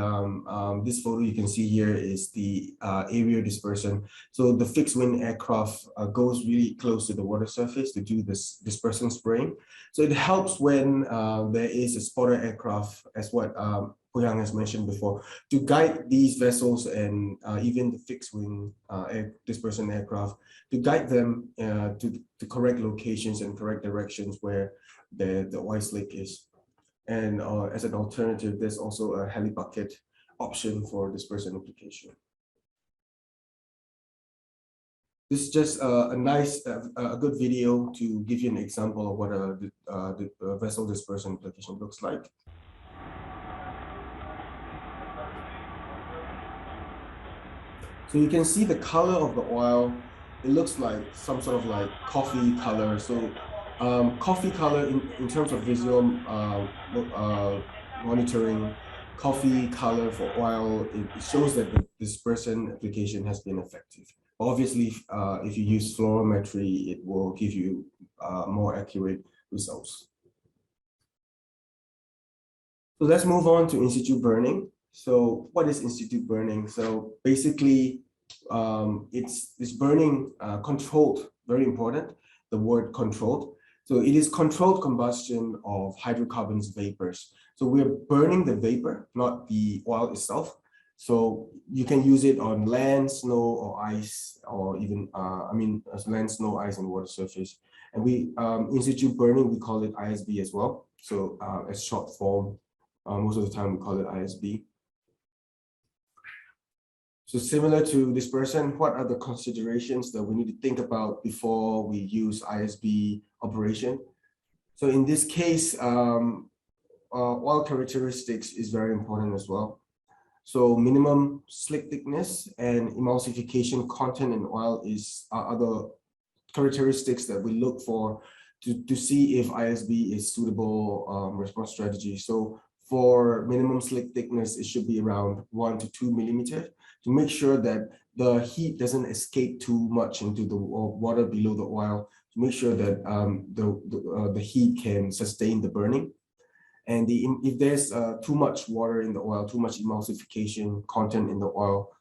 this photo you can see here is the aerial dispersant. So the fixed wing aircraft goes really close to the water surface to do this dispersant spraying. So it helps when there is a spotter aircraft, as what Poyang has mentioned before, to guide these vessels and even the fixed wing dispersant aircraft, to guide them to correct locations and correct directions where the oil slick is. And as an alternative, there's also a heli bucket option for dispersant application. This is just a nice, a good video to give you an example of what the vessel dispersant application looks like. So you can see the color of the oil. It looks like some sort of like coffee color. So coffee color in terms of visual monitoring, coffee color for oil, it shows that the dispersant application has been effective. Obviously, if you use fluorometry, it will give you more accurate results. So let's move on to in situ burning. So what is in situ burning? So basically, it's burning controlled, very important, the word controlled. So it is controlled combustion of hydrocarbons vapors. So we're burning the vapor, not the oil itself. So you can use it on land, snow, or ice, or even, land, snow, ice, and water surface. And we, in situ burning, we call it ISB as well. So as short form, most of the time we call it ISB. So similar to dispersant, what are the considerations that we need to think about before we use ISB operation? So in this case, oil characteristics is very important as well. So minimum slick thickness and emulsification content in oil is other characteristics that we look for to see if ISB is suitable response strategy. So for minimum slick thickness, it should be around 1 to 2 millimeters to make sure that the heat doesn't escape too much into the water below the oil, to make sure that the heat can sustain the burning. And if there's too much water in the oil, too much emulsification content in the oil,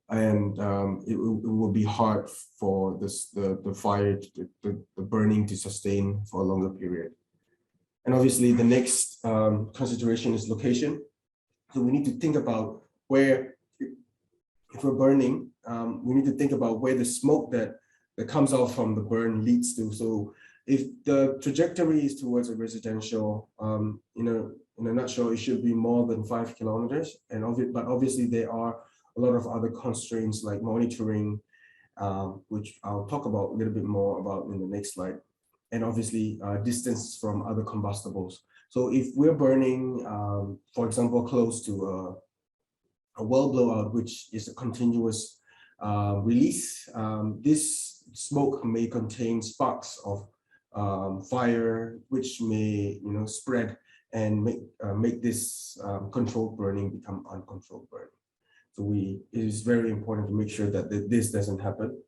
and it will be hard for the fire, the burning to sustain for a longer period. And obviously the next consideration is location. So we need to think about where, if we're burning, we need to think about where the smoke that comes out from the burn leads to. So if the trajectory is towards a residential, in a nutshell, it should be more than 5 kilometers. But obviously there are a lot of other constraints like monitoring, which I'll talk about a little bit more about in the next slide. And obviously distance from other combustibles. So if we're burning, for example, close to a well blowout, which is a continuous release, this smoke may contain sparks of fire, which may spread and make this controlled burning become uncontrolled burning. So it is very important to make sure that this doesn't happen.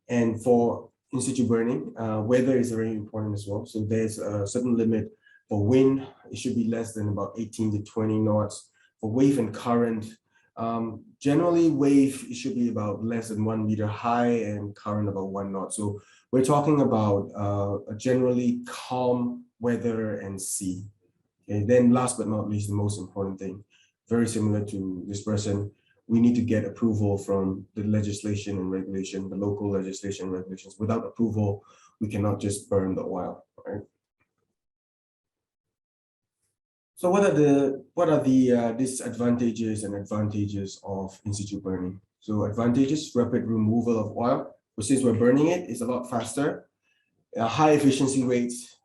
And for in situ burning, weather is very important as well. So there's a certain limit for wind. It should be less than about 18 to 20 knots. For wave and current, generally wave, it should be about less than 1 meter high and current about 1 knot. So we're talking about a generally calm weather and sea. Okay, then last but not least, the most important thing, very similar to dispersant, we need to get approval from the legislation and regulation, the local legislation and regulations. Without approval, we cannot just burn the oil, right? So what are the disadvantages and advantages of in situ burning? So advantages: rapid removal of oil, which since we're burning it, is a lot faster. High efficiency rates,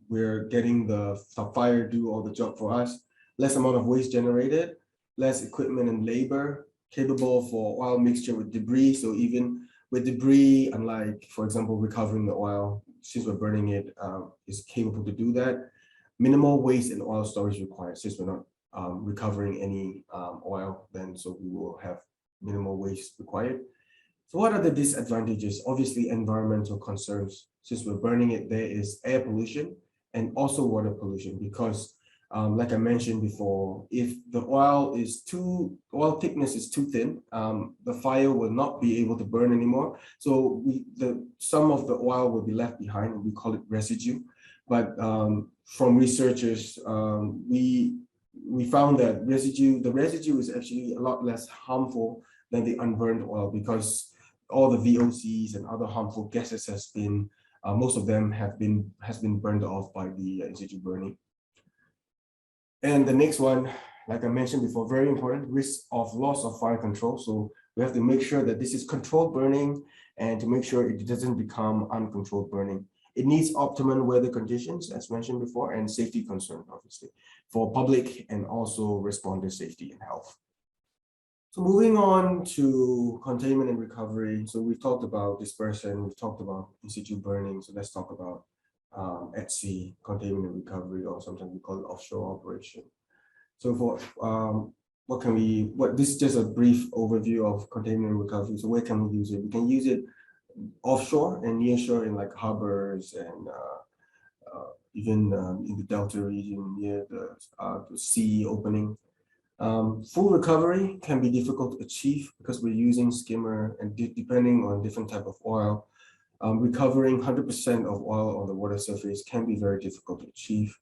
we're getting the fire do all the job for us. Less amount of waste generated, less equipment and labor, capable for oil mixture with debris. So even with debris, unlike, for example, recovering the oil, since we're burning it, is capable to do that. Minimal waste and oil storage required, since we're not recovering any oil, then so we will have minimal waste required. So what are the disadvantages? Obviously, environmental concerns. Since we're burning it, there is air pollution and also water pollution, because like I mentioned before, if the oil thickness is too thin, the fire will not be able to burn anymore. So some of the oil will be left behind, and we call it residue. But from researchers, we found that the residue is actually a lot less harmful than the unburned oil, because all the VOCs and other harmful gases has been, most of them has been burned off by the in situ burning. And the next one, like I mentioned before, very important, risk of loss of fire control. So we have to make sure that this is controlled burning and to make sure it doesn't become uncontrolled burning. It needs optimum weather conditions, as mentioned before, and safety concern, obviously, for public and also responder safety and health. So moving on to containment and recovery. So we've talked about dispersion, we've talked about in situ burning. So let's talk about AdC, containment and recovery, or sometimes we call it offshore operation. So for this is just a brief overview of containment and recovery. So where can we use it? We can use it offshore and nearshore in like harbors and even in the Delta region near the sea opening. Full recovery can be difficult to achieve because we're using skimmer and depending on different type of oil. Recovering 100% of oil on the water surface can be very difficult to achieve.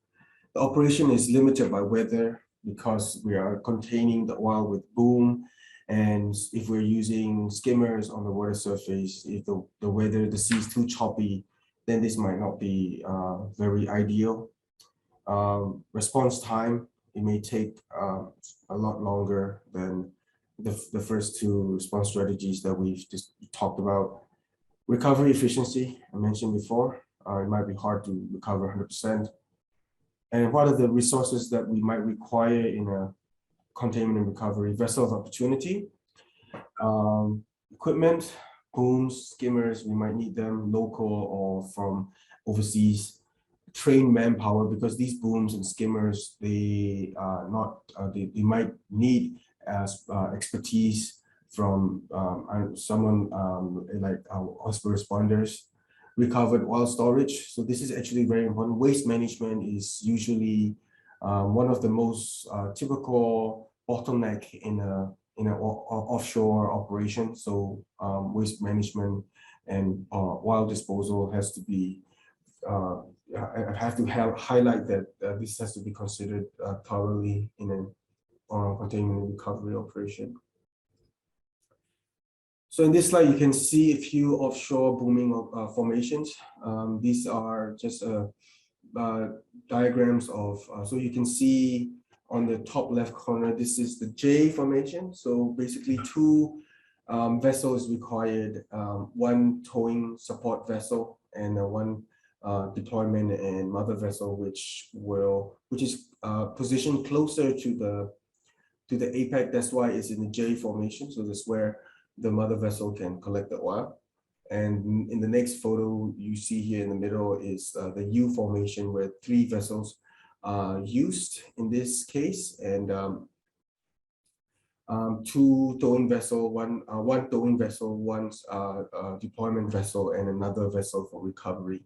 The operation is limited by weather because we are containing the oil with boom. And if we're using skimmers on the water surface, if the weather, the sea is too choppy, then this might not be very ideal. Response time, it may take a lot longer than the first two response strategies that we've just talked about. Recovery efficiency, I mentioned before, it might be hard to recover 100%. And what are the resources that we might require in a containment and recovery? Vessel of opportunity, equipment, booms, skimmers, we might need them local or from overseas. Trained manpower, because these booms and skimmers, they might need expertise from someone like our hospital responders. Recovered oil storage. So this is actually very important. Waste management is usually one of the most typical bottleneck in an offshore operation. So waste management and oil disposal has to be. I have to highlight that this has to be considered thoroughly in a containment and recovery operation. So in this slide, you can see a few offshore booming formations. These are just diagrams of, so you can see on the top left corner, this is the J formation. So basically two vessels required, one towing support vessel and one deployment and mother vessel, which is positioned closer to the apex. That's why it's in the J formation. So that's where the mother vessel can collect the oil. And in the next photo you see here in the middle is the U formation, where three vessels are used in this case, and two towing vessel, one towing vessel, one deployment vessel, and another vessel for recovery.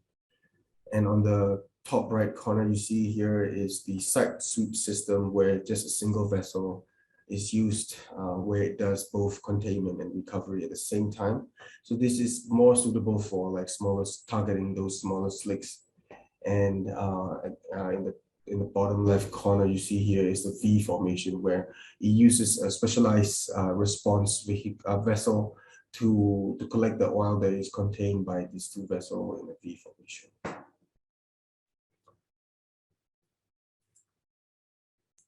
And on the top right corner you see here is the side sweep system, where just a single vessel is used, where it does both containment and recovery at the same time. So this is more suitable for like targeting those smaller slicks. And in the bottom left corner you see here is the V formation, where it uses a specialized response vessel to collect the oil that is contained by these two vessels in the V formation.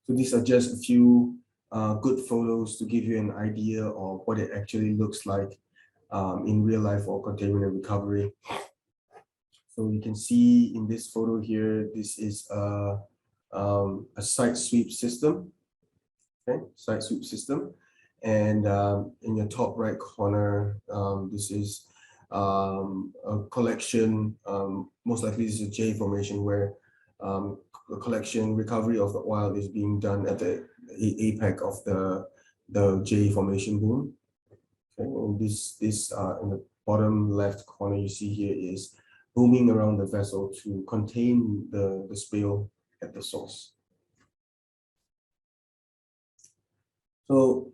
So these are just a few good photos to give you an idea of what it actually looks like in real life for containment and recovery. So you can see in this photo here, this is a side sweep system. Okay, side sweep system. And in the top right corner, this is a collection. Most likely this is a J formation, where the collection recovery of the oil is being done at the apex of the J formation boom. Okay, and this in the bottom left corner you see here is booming around the vessel to contain the spill at the source. So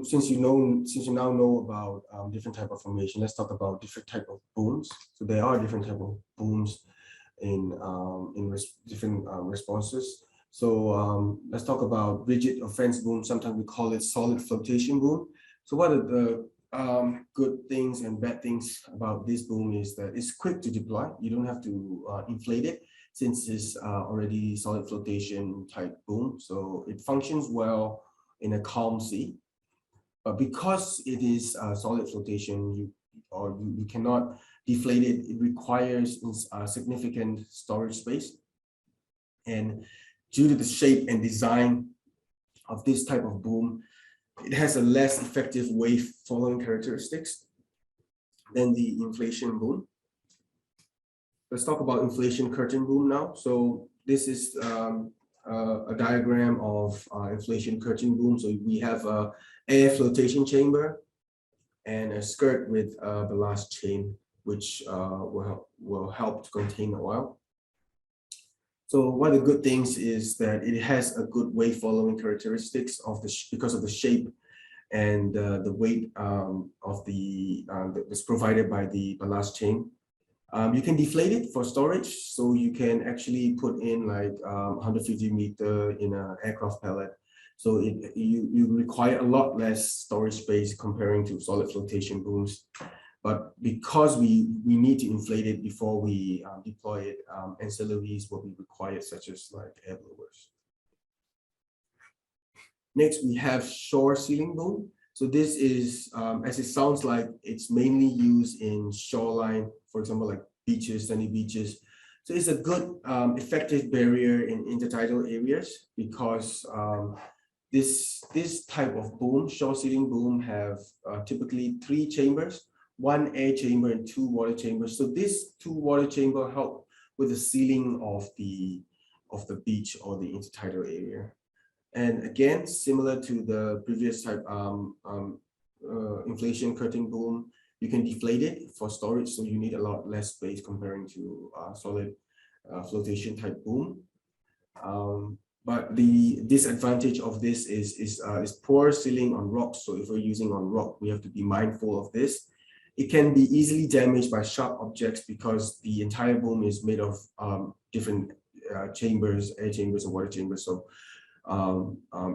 since you now know about different type of formation, let's talk about different type of booms. So there are different type of booms in different responses. So let's talk about rigid or fence boom. Sometimes we call it solid flotation boom. So what are the good things and bad things about this boom is that it's quick to deploy. You don't have to inflate it. since it's already solid flotation type boom. So it functions well in a calm sea. But because it is solid flotation, you cannot deflate it. It requires significant storage space. And due to the shape and design of this type of boom, it has a less effective wave following characteristics than the inflation boom. Let's talk about inflation curtain boom now. So this is a diagram of inflation curtain boom. So we have a air flotation chamber and a skirt with the last chain, which will help to contain the oil. So one of the good things is that it has a good wave following characteristics of because of the shape and the weight of that's provided by the ballast chain. You can deflate it for storage, so you can actually put in like 150 meter in an aircraft pellet. So you require a lot less storage space comparing to solid flotation booms. But because we need to inflate it before we deploy it, ancillaries will be required, such as like air blowers. Next, we have shore sealing boom. So this is, as it sounds like, it's mainly used in shoreline, for example, like beaches, sandy beaches. So it's a good, effective barrier in intertidal areas because this type of boom, shore sealing boom, have typically 3 chambers, 1 air chamber and 2 water chambers. So this 2 water chamber help with the sealing of the beach or the intertidal area. And again, similar to the previous type inflation curtain boom, you can deflate it for storage, so you need a lot less space comparing to solid flotation type boom. But the disadvantage of this is poor sealing on rocks. So if we're using on rock, we have to be mindful of this. It can be easily damaged by sharp objects because the entire boom is made of different chambers, air chambers and water chambers. So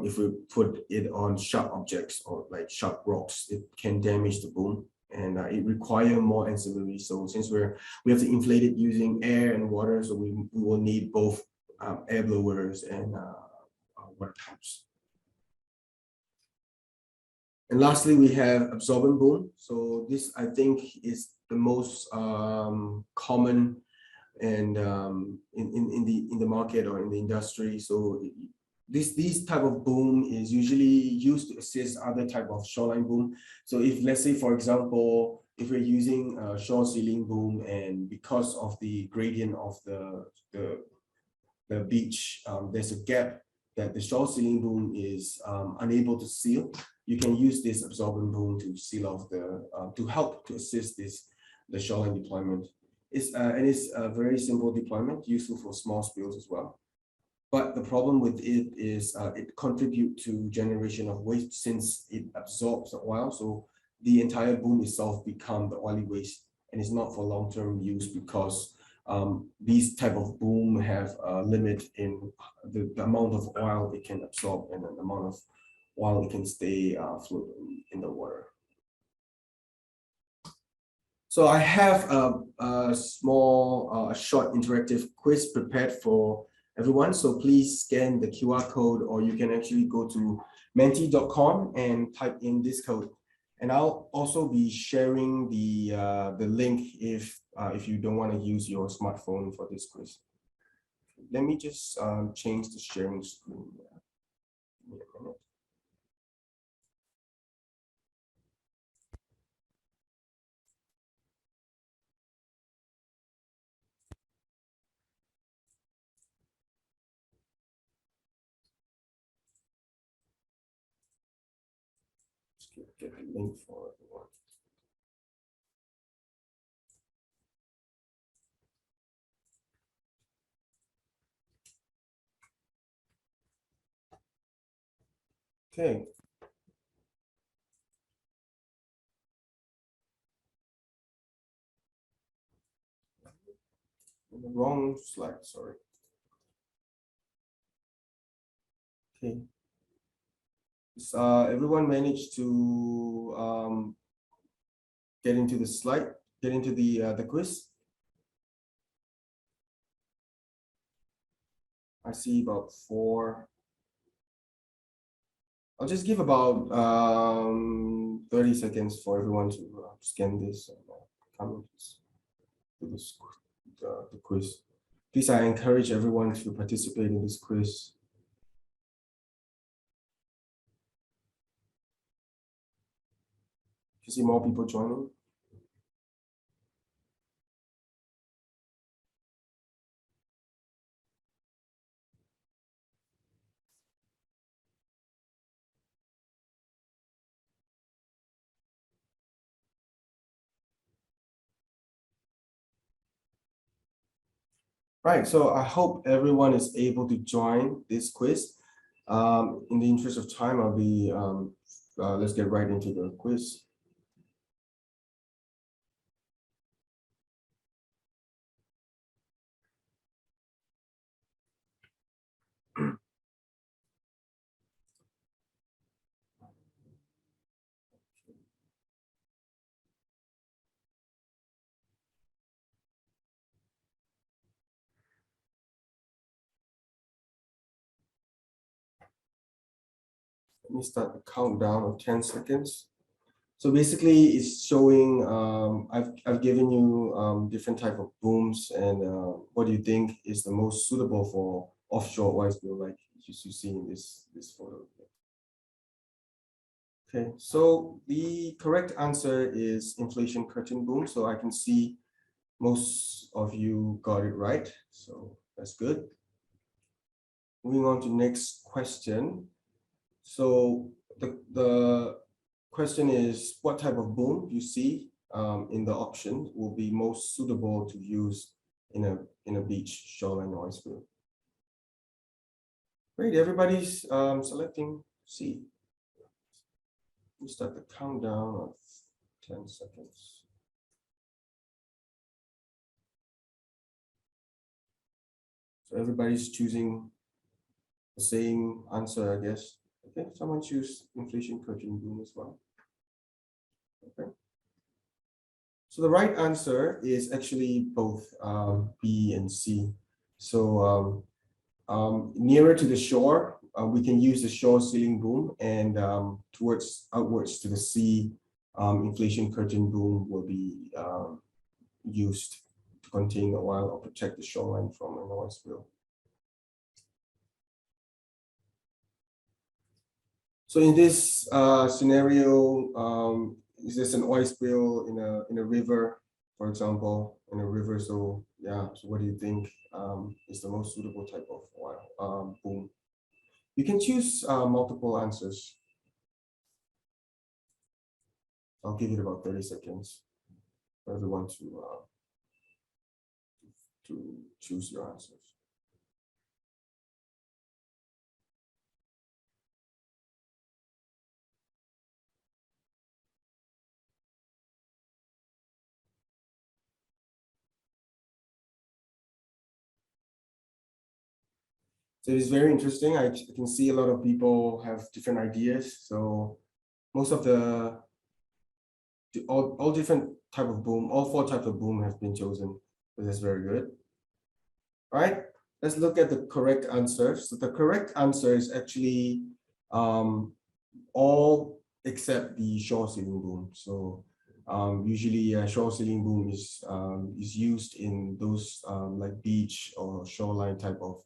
if we put it on sharp objects or like sharp rocks, it can damage the boom, and it requires more ancillaries. So since we have to inflate it using air and water, so we will need both air blowers and water pumps. And lastly, we have absorbent boom. So this, I think, is the most common and in the market or in the industry. So this type of boom is usually used to assist other type of shoreline boom. So if, let's say, for example, if we're using a shore sealing boom, and because of the gradient of the beach, there's a gap that the shore sealing boom is unable to seal, you can use this absorbent boom to seal off to help to assist the shoreline deployment. It's a very simple deployment, useful for small spills as well. But the problem with it is it contributes to generation of waste since it absorbs the oil. So the entire boom itself becomes the oily waste, and it's not for long-term use because these type of boom have a limit in the amount of oil it can absorb and the amount of oil it can stay float in the water. So I have a small, short interactive quiz prepared for everyone. So please scan the QR code, or you can actually go to menti.com and type in this code. And I'll also be sharing the link if you don't want to use your smartphone for this quiz. Let me just change the sharing screen. Give me a minute. Get the link for everyone. Okay. The wrong slide, sorry. Okay. Everyone managed to get into the slide, get into the quiz? I see about 4. I'll just give about 30 seconds for everyone to scan this and come to this, the quiz. Please, I encourage everyone to participate in this quiz. You see more people joining? Right, so I hope everyone is able to join this quiz. In the interest of time, I'll be, let's get right into the quiz. Let me start the countdown of 10 seconds. So basically it's showing, I've given you different type of booms, and what do you think is the most suitable for offshore oil spill, like you see in this photo. Okay, so the correct answer is inflation curtain boom. So I can see most of you got it right. So that's good. Moving on to next question. So the question is, what type of boom you see in the option will be most suitable to use in a beach shoreline oil spill? Great, everybody's selecting C. We start the countdown of 10 seconds. So everybody's choosing the same answer, I guess. Okay, someone choose inflation curtain boom as well. Okay. So the right answer is actually both B and C. So nearer to the shore, we can use the shore ceiling boom, and outwards to the sea, inflation curtain boom will be used to contain the oil or protect the shoreline from an oil spill. So in this scenario, is this an oil spill in a river, for example, in a river? So yeah, so what do you think is the most suitable type of oil boom? You can choose multiple answers. I'll give it about 30 seconds for everyone to choose your answers. So it's very interesting. I can see a lot of people have different ideas. So most of all different type of boom, all 4 types of boom have been chosen. So that's very good. All right, let's look at the correct answer. So the correct answer is actually all except the shore ceiling boom. So usually a shore ceiling boom is used in those like beach or shoreline type of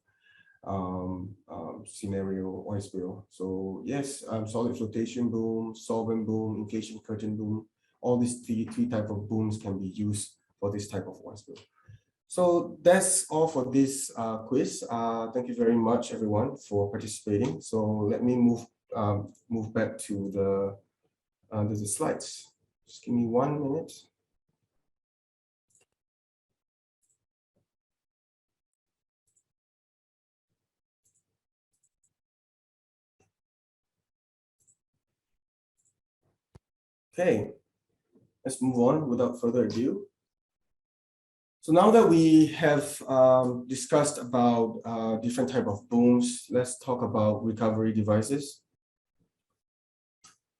scenario oil spill. So yes, solid flotation boom, solvent boom, inflation curtain boom, all these three type of booms can be used for this type of oil spill. So that's all for this quiz. Thank you very much, everyone, for participating. So let me move back to the slides. Just give me 1 minute. Okay, let's move on without further ado. So now that we have discussed about different type of booms, let's talk about recovery devices.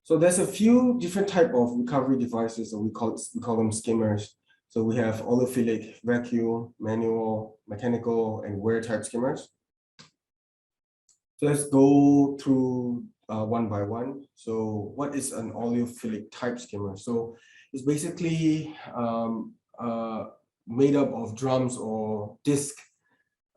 So there's a few different type of recovery devices, and we call them skimmers. So we have oleophilic, vacuum, manual, mechanical, and wear type skimmers. So let's go through one by one. So what is an oleophilic type skimmer? So it's basically made up of drums or disc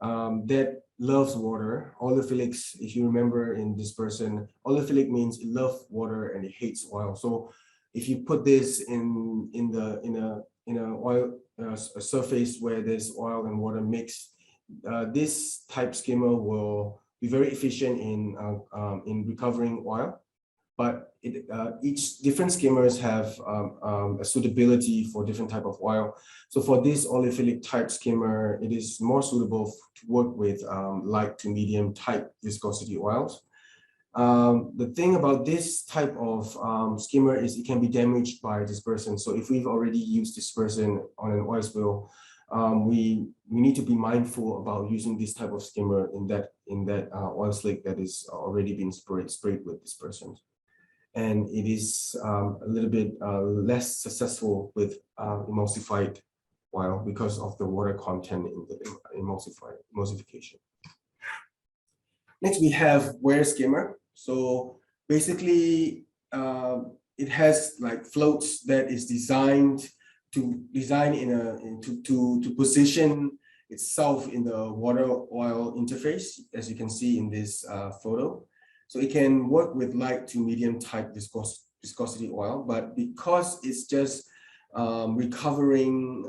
that loves water. Oleophilics, if you remember in this person, oleophilic means it loves water and it hates oil. So if you put this in a oil a surface where there's oil and water mixed, this type skimmer will be very efficient in recovering oil. But each different skimmers have a suitability for different type of oil. So for this oleophilic type skimmer, it is more suitable to work with light to medium type viscosity oils. The thing about this type of skimmer is it can be damaged by dispersion. So if we've already used dispersion on an oil spill, we need to be mindful about using this type of skimmer in that oil slick that is already been sprayed with dispersion. And it is a little bit less successful with emulsified oil because of the water content in the emulsification. Next, we have wear skimmer. So basically, it has like floats that is designed to position itself in the water oil interface, as you can see in this photo. So it can work with light to medium type viscosity oil, but because it's just recovering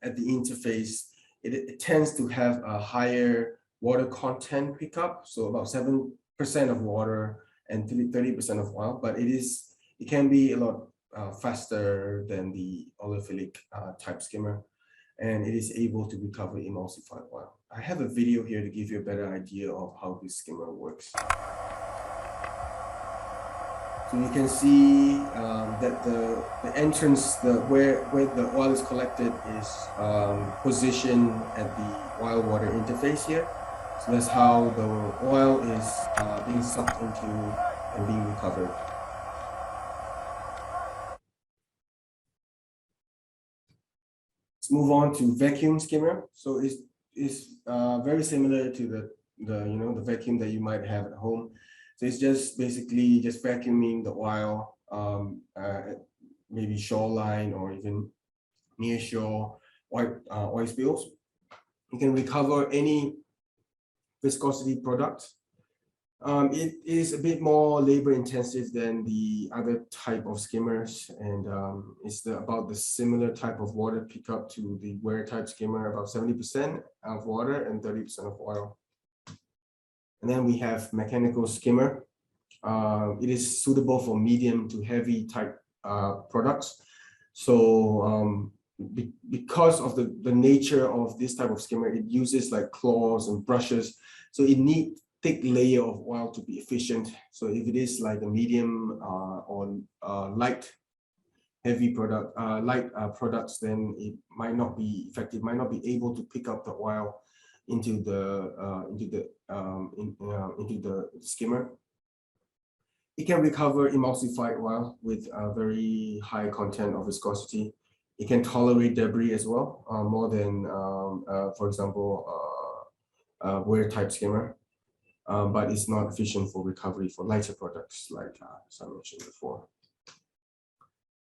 at the interface, it tends to have a higher water content pickup, so about 7% of water and 30% of oil, but it can be a lot faster than the oleophilic type skimmer, and it is able to recover emulsified oil. I have a video here to give you a better idea of how this skimmer works. So you can see that the entrance, where the oil is collected, is positioned at the oil-water interface here. So that's how the oil is being sucked into and being recovered. Let's move on to vacuum skimmer. So it's very similar to the vacuum that you might have at home. So it's just basically just vacuuming the oil, maybe shoreline or even near shore oil spills. You can recover any viscosity product. It is a bit more labor intensive than the other type of skimmers, and it's about the similar type of water pickup to the wear type skimmer, about 70% of water and 30% of oil. And then we have mechanical skimmer. It is suitable for medium to heavy type products. So because of the nature of this type of skimmer, it uses like claws and brushes. So it needs thick layer of oil to be efficient. So if it is like a medium or light heavy product, products, then it might not be effective, might not be able to pick up the oil into the skimmer. It can recover emulsified oil with a very high content of viscosity. It can tolerate debris as well, more than, for example, wear type skimmer, but it's not efficient for recovery for lighter products, like as I mentioned before.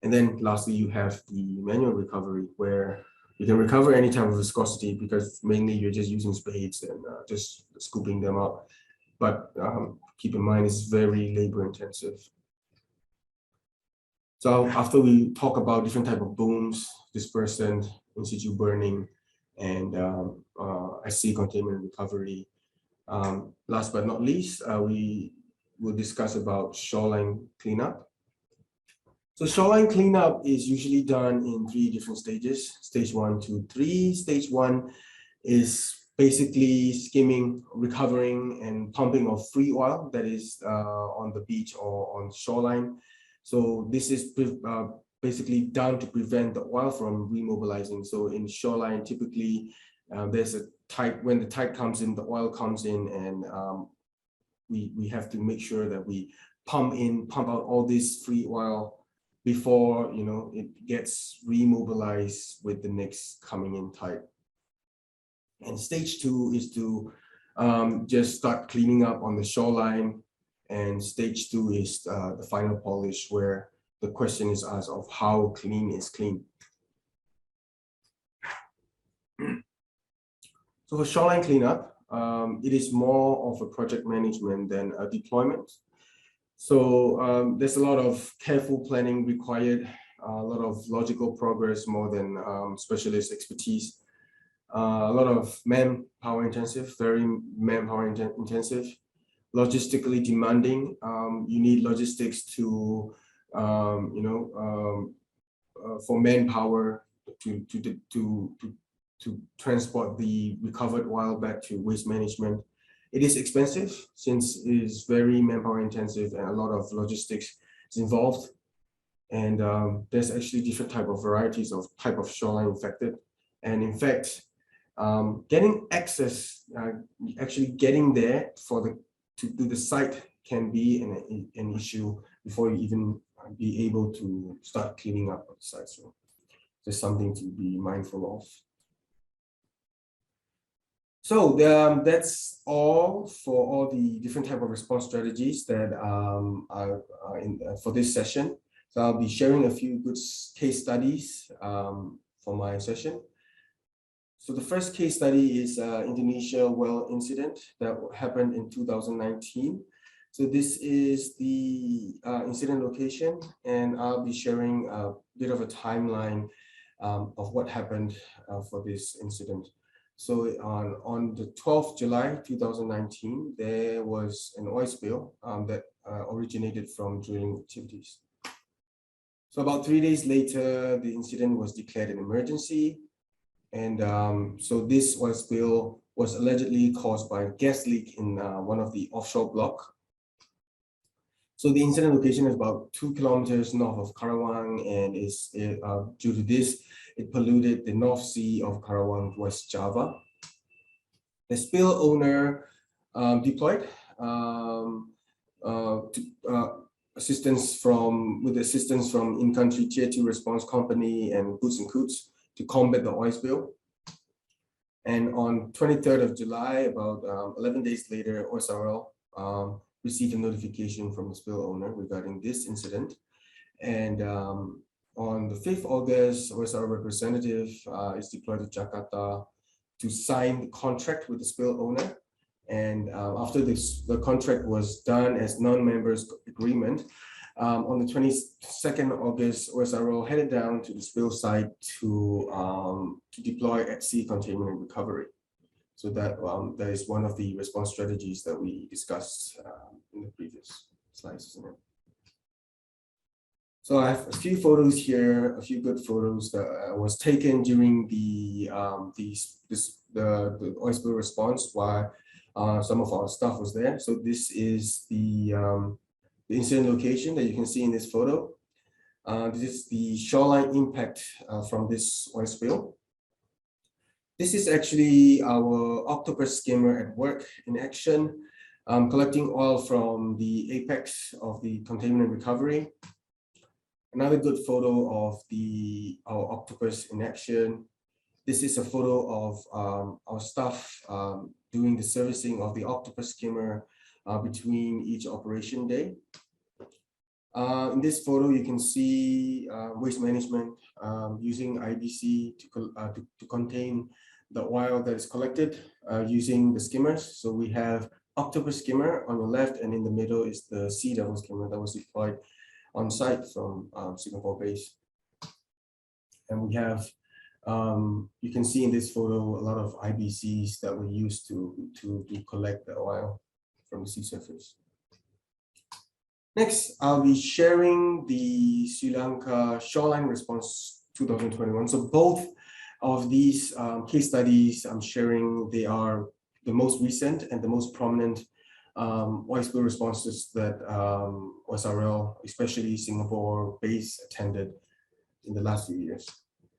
And then lastly, you have the manual recovery, where you can recover any type of viscosity because mainly you're just using spades and just scooping them up. But keep in mind, it's very labor intensive. So after we talk about different type of booms, dispersant, in situ burning, and SC containment recovery, last but not least, we will discuss about shoreline cleanup. So shoreline cleanup is usually done in 3 different stages, stage 1, 2, 3. Stage 1 is basically skimming, recovering, and pumping of free oil that is on the beach or on shoreline. So this is basically done to prevent the oil from remobilizing. So in shoreline, typically there's a tide. When the tide comes in, the oil comes in, and we have to make sure that we pump out all this free oil before it gets remobilized with the next coming in tide. And stage 2 is to just start cleaning up on the shoreline. And stage 2 is the final polish, where the question is asked of how clean is clean. So for shoreline cleanup, it is more of a project management than a deployment. So there's a lot of careful planning required, a lot of logical progress more than specialist expertise, a lot of manpower intensive, very manpower intensive, logistically demanding. You need logistics to, for manpower to transport the recovered oil back to waste management. It is expensive since it is very manpower intensive and a lot of logistics is involved. And there's actually different varieties of type of shoreline affected. And in fact, getting access, actually getting there to the site can be an issue before you even be able to start cleaning up the site. So there's something to be mindful of. So that's all for all the different type of response strategies that are for this session. So I'll be sharing a few good case studies for my session. So the first case study is Indonesia well incident that happened in 2019. So this is the incident location, and I'll be sharing a bit of a timeline of what happened for this incident. So on the 12th July 2019, there was an oil spill that originated from drilling activities. So about 3 days later, the incident was declared an emergency. And so this oil spill was allegedly caused by a gas leak in one of the offshore block. So the incident location is about 2 kilometers north of Karawang, and is due to this, it polluted the North Sea of Karawang, West Java. The spill owner deployed assistance from in-country Tier 2 response company and Boots and Coots to combat the oil spill. And on 23rd of July, about 11 days later, OSRL received a notification from the spill owner regarding this incident. And on the 5th August, OSRL representative is deployed to Jakarta to sign the contract with the spill owner. And after the contract was done as non-members agreement, on the 22nd of August, OSRO headed down to the spill site to deploy AdC containment and recovery. So that is one of the response strategies that we discussed in the previous slides, isn't it? So I have a few photos here, a few good photos that was taken during the oil spill response while some of our staff was there. So this is the incident location that you can see in this photo. This is the shoreline impact from this oil spill. This is actually our octopus skimmer at work in action, collecting oil from the apex of the containment and recovery. Another good photo of our octopus in action. This is a photo of our staff doing the servicing of the octopus skimmer between each operation day. In this photo, you can see waste management using IBC to contain the oil that is collected using the skimmers. So we have octopus skimmer on the left, and in the middle is the sea devil skimmer that was deployed on site from Singapore base. And we have, you can see in this photo, a lot of IBCs that we use to collect the oil from the sea surface. Next, I'll be sharing the Sri Lanka shoreline response 2021. So both of these case studies I'm sharing, they are the most recent and the most prominent oil spill responses that OSRL, especially Singapore base, attended in the last few years.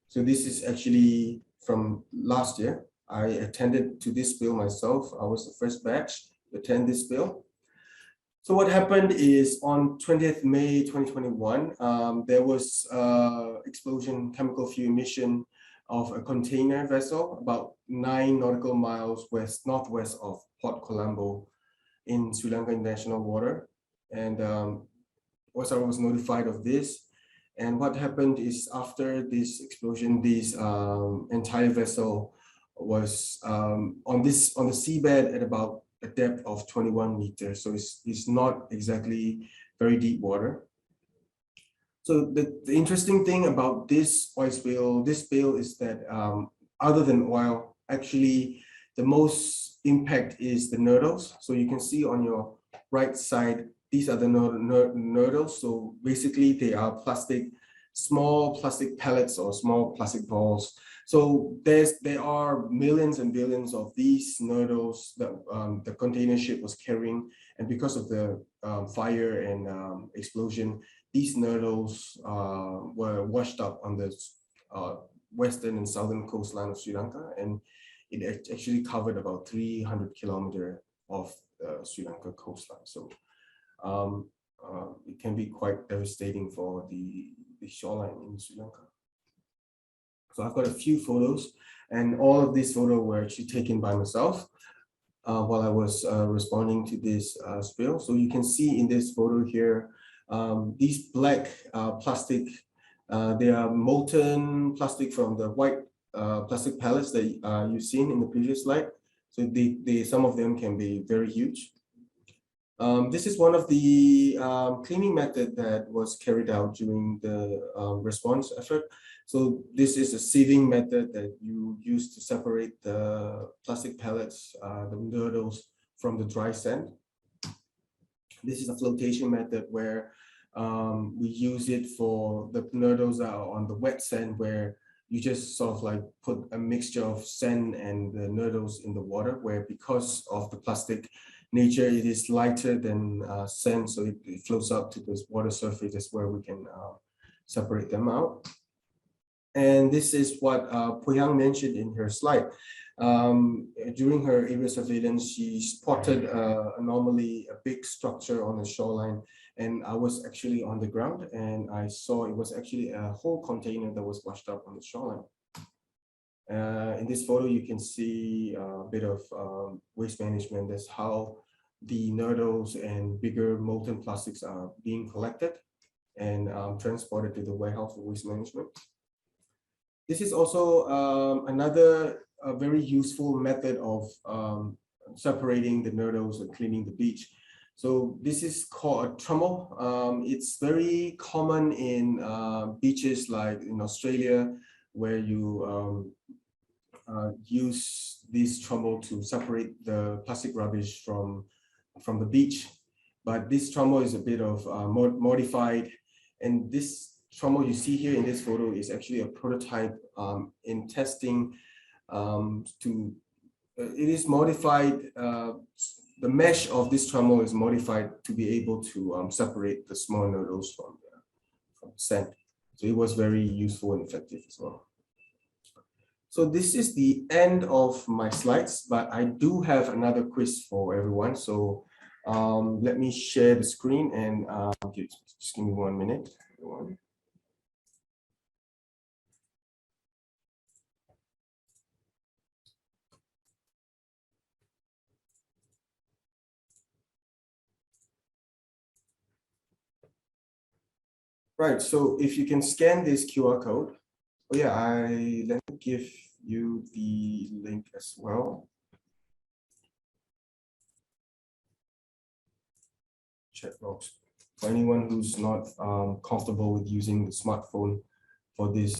So this is actually from last year. I attended to this spill myself. I was the first batch to attend this spill. So what happened is on 20th May 2021, there was explosion, chemical fuel emission of a container vessel about 9 nautical miles northwest of Port Colombo in Sri Lanka international water. And OSR was notified of this. And what happened is after this explosion, this entire vessel was on the seabed at about a depth of 21 meters. So it's not exactly very deep water. So the interesting thing about this oil spill, is that other than oil, actually the most impact is the nurdles. So you can see on your right side, these are the nurdles. So basically they are small plastic pellets or small plastic balls. So there are millions and billions of these nurdles that the container ship was carrying. And because of the fire and explosion, these nurdles were washed up on the western and southern coastline of Sri Lanka, and it actually covered about 300 kilometers of Sri Lanka coastline. So it can be quite devastating for the shoreline in Sri Lanka. So I've got a few photos, and all of these photos were actually taken by myself while I was responding to this spill. So you can see in this photo here, these black plastic, they are molten plastic from the white plastic pellets that you've seen in the previous slide. So some of them can be very huge. This is one of the cleaning method that was carried out during the response effort. So this is a sieving method that you use to separate the plastic pellets, the nurdles, from the dry sand. This is a flotation method where we use it for the nurdles that are on the wet sand, where you just sort of like put a mixture of sand and the nurdles in the water, where because of the plastic nature, it is lighter than sand, so it floats up to this water surface. That's where we can separate them out. And this is what Poyang mentioned in her slide. During her area surveillance, she spotted anomaly, a big structure on the shoreline, and I was actually on the ground, and I saw it was actually a whole container that was washed up on the shoreline. In this photo, you can see a bit of waste management. That's how the nurdles and bigger molten plastics are being collected and transported to the warehouse for waste management. This is also another very useful method of separating the nurdles and cleaning the beach. So this is called a trommel. It's very common in beaches like in Australia, where you use this trommel to separate the plastic rubbish from the beach. But this trommel is a bit of modified, and this trommel you see here in this photo is actually a prototype in testing. It is modified. The mesh of this trommel is modified to be able to separate the small nurdles from sand. So it was very useful and effective as well. So this is the end of my slides, but I do have another quiz for everyone. So let me share the screen and just give me 1 minute. Right, so if you can scan this QR code, oh yeah, let me give you the link as well. Chat box. For anyone who's not comfortable with using the smartphone for this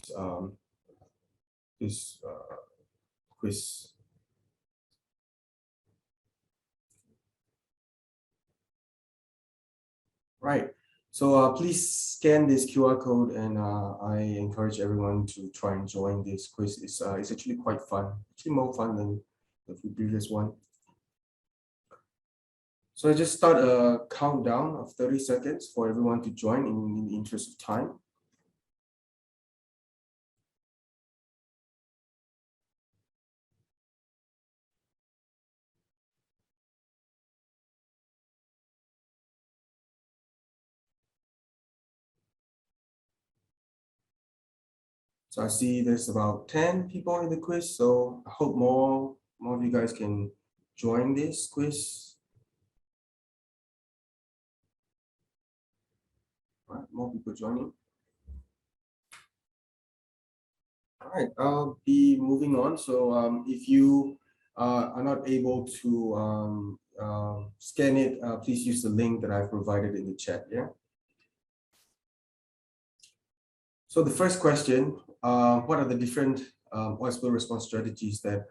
quiz. Right. So please scan this QR code, and I encourage everyone to try and join this quiz. It's actually quite fun, actually more fun than the previous one. So I just start a countdown of 30 seconds for everyone to join in the interest of time. So I see there's about 10 people in the quiz, so I hope more of you guys can join this quiz? All right, more people joining. All right, I'll be moving on. So if you are not able to scan it, please use the link that I've provided in the chat. Yeah. So the first question, what are the different oil spill response strategies that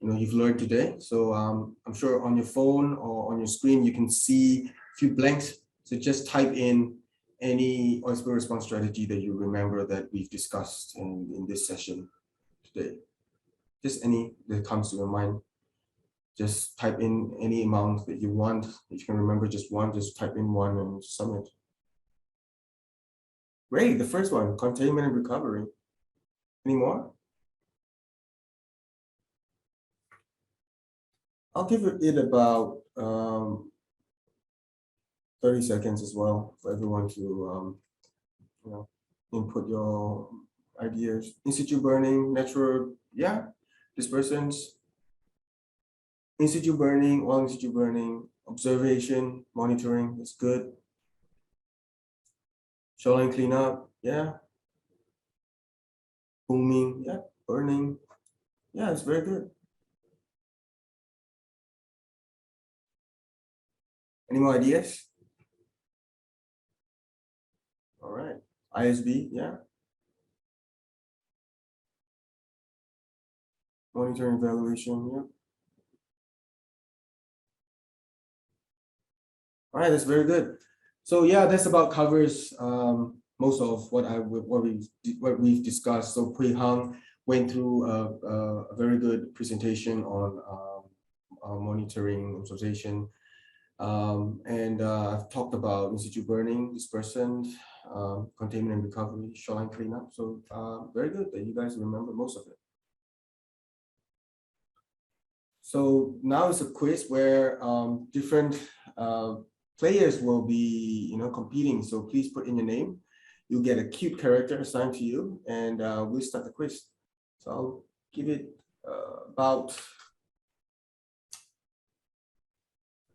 you've learned today? So I'm sure on your phone or on your screen you can see a few blanks. So just type in any oil spill response strategy that you remember that we've discussed in this session today. Just any that comes to your mind. Just type in any amount that you want. If you can remember just one, just type in one and submit. Great, the first one, containment and recovery. Any more? I'll give it about 30 seconds as well for everyone to input your ideas. In situ burning, natural, yeah, dispersants. In situ burning, oil in situ burning, observation, monitoring is good. Shoreline cleanup, yeah. Booming, yeah. Burning, yeah, it's very good. Any more ideas? All right, ISB, yeah. Monitoring evaluation, yeah. All right, that's very good. So yeah, that's about covers most of what we've discussed. So Pui Hang went through a very good presentation on monitoring observation, and I've talked about in situ burning, dispersant, containment and recovery, shoreline cleanup. So very good that you guys remember most of it. So now it's a quiz where different players will be competing. So please put in your name. You'll get a cute character assigned to you, and we'll start the quiz. So I'll give it about.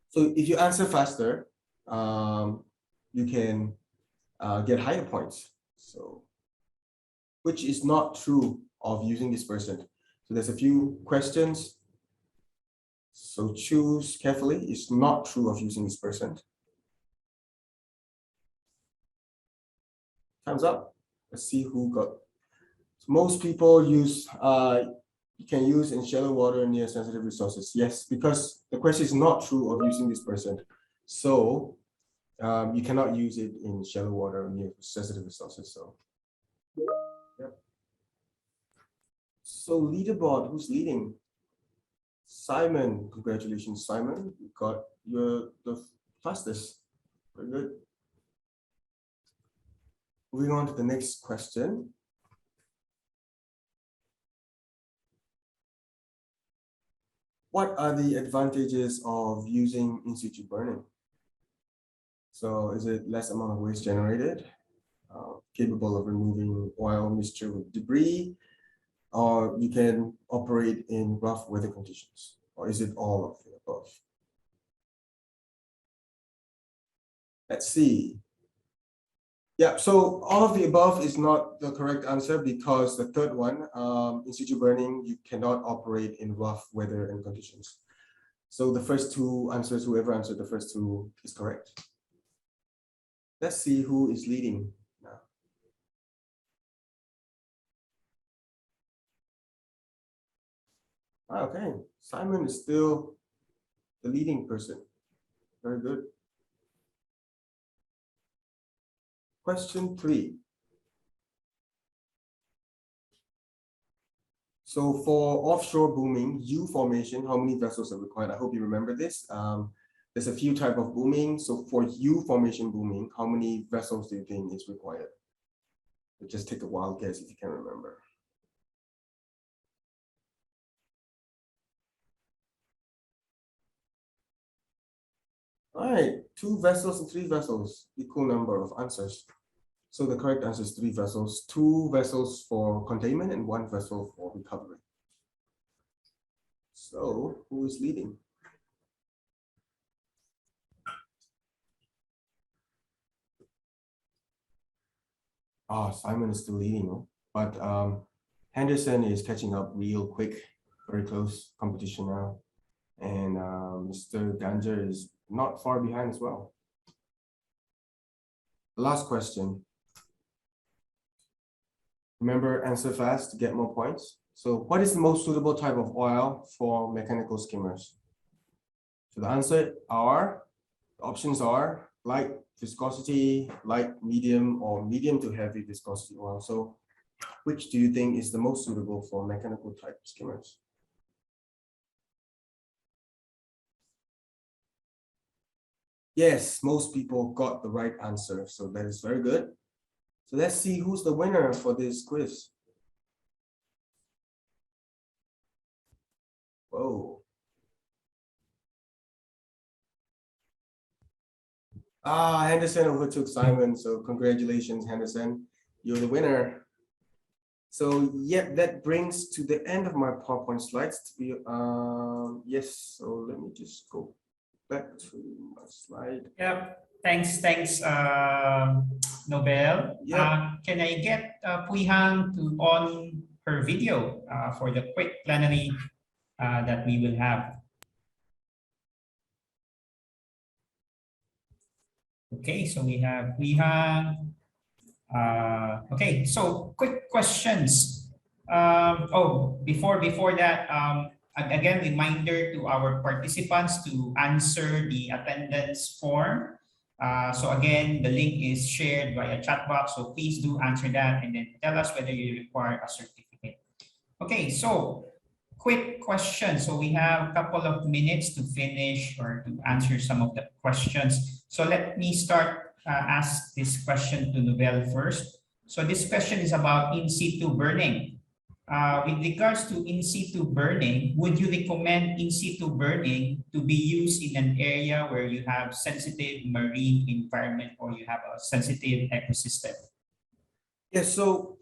So if you answer faster, you can get higher points. So, which is not true of using dispersant. So there's a few questions. So choose carefully. It's not true of using dispersant. Time's up. Let's see who got. So most people use, you can use in shallow water near sensitive resources. Yes, because the question is not true of using dispersant. So you cannot use it in shallow water near sensitive resources. So, yep. So leaderboard, who's leading? Simon, congratulations, Simon. You got the fastest. Very good. Moving on to the next question. What are the advantages of using in situ burning? So is it less amount of waste generated, capable of removing oil mixture with debris, or you can operate in rough weather conditions, or is it all of the above? Let's see. Yeah, so all of the above is not the correct answer because the third one, in situ burning, you cannot operate in rough weather and conditions. So the first two answers, whoever answered the first two is correct. Let's see who is leading now. Okay, Simon is still the leading person. Very good. Question 3. So for offshore booming, U formation, how many vessels are required? I hope you remember this. There's a few types of booming. So for U formation booming, how many vessels do you think is required? But just take a wild guess if you can remember. All right, 2 vessels and 3 vessels, equal number of answers. So the correct answer is 3 vessels, 2 vessels for containment and 1 vessel for recovery. So who is leading? Simon is still leading, no? But Henderson is catching up real quick, very close competition now. And Mr. Ganjar is not far behind as well. Last question. Remember, answer fast to get more points. So what is the most suitable type of oil for mechanical skimmers? So the options are light viscosity, light medium, or medium to heavy viscosity oil. So which do you think is the most suitable for mechanical type skimmers? Yes, most people got the right answer. So that is very good. So let's see who's the winner for this quiz. Whoa. Henderson overtook Simon. So congratulations, Henderson. You're the winner. So yeah, that brings to the end of my PowerPoint slides. To be, yes, so let me just go back to my slide. Yeah, thanks, Nobel. Yeah. Can I get Pui Hang to on her video for the quick plenary that we will have? Okay, so we have Pui Hang. Okay, so quick questions. Before that, again, reminder to our participants to answer the attendance form. So again, the link is shared via chat box. So please do answer that and then tell us whether you require a certificate. Okay, so quick question. So we have a couple of minutes to finish or to answer some of the questions. So let me ask this question to Nobel first. So this question is about in situ burning. With regards to in situ burning, would you recommend in situ burning to be used in an area where you have sensitive marine environment or you have a sensitive ecosystem? Yes, so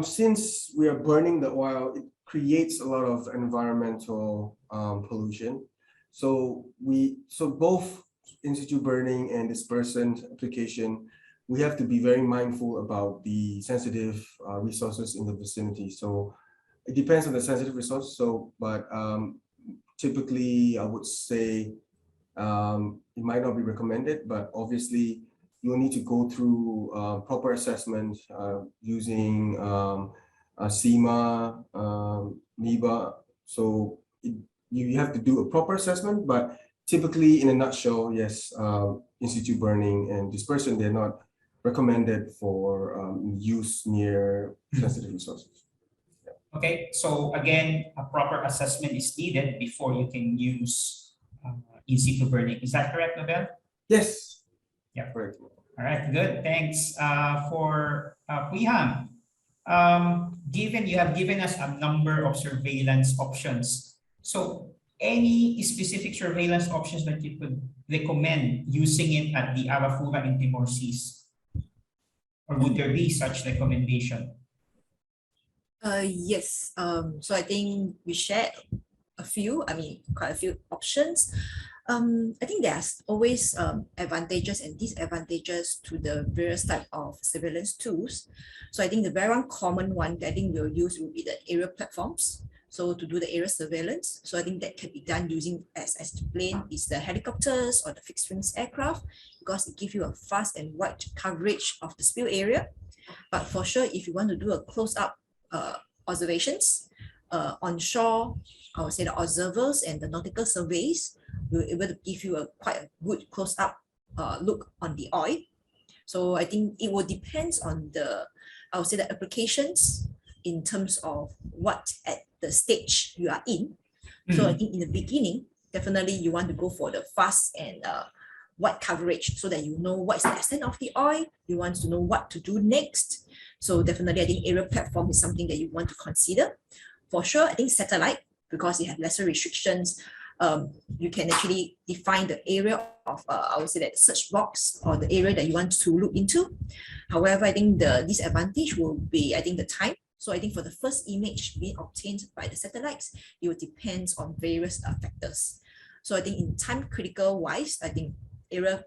since we are burning the oil, it creates a lot of environmental pollution. So both in situ burning and dispersant application, we have to be very mindful about the sensitive resources in the vicinity. So it depends on the sensitive resource. So, but typically I would say it might not be recommended, but obviously you'll need to go through proper assessment using SEMA, NEBA. So you have to do a proper assessment, but typically in a nutshell, yes, in situ burning and dispersion, they're not recommended for use near sensitive resources. Okay, so again, a proper assessment is needed before you can use in situ burning. Is that correct, Nobel? Yes. Yeah. Correct. All right, good. Thanks for Pui Hang. Given you have given us a number of surveillance options, so any specific surveillance options that you could recommend using it at the Arafura in Timor Seas? Or would there be such recommendation? Yes. So I think we shared quite a few options. I think there's always advantages and disadvantages to the various type of surveillance tools. So I think the very common one that I think we'll use will be the aerial platforms. So to do the aerial surveillance, so I think that can be done using, as explained, is the helicopters or the fixed wings aircraft, because it gives you a fast and wide coverage of the spill area. But for sure, if you want to do a close-up observations on shore, I would say the observers and the nautical surveys will be able to give you quite a good close-up look on the oil. So I think it will depend on the applications in terms of what at the stage you are in. So I think in the beginning, definitely you want to go for the fast and wide coverage so that you know what is the extent of the oil. You want to know what to do next. So definitely I think aerial platform is something that you want to consider. For sure, I think satellite, because you have lesser restrictions, you can actually define the area of, I would say that search box or the area that you want to look into. However, I think the disadvantage will be, I think, the time. So I think for the first image being obtained by the satellites, it will depend on various factors. So I think in time critical wise, I think aerial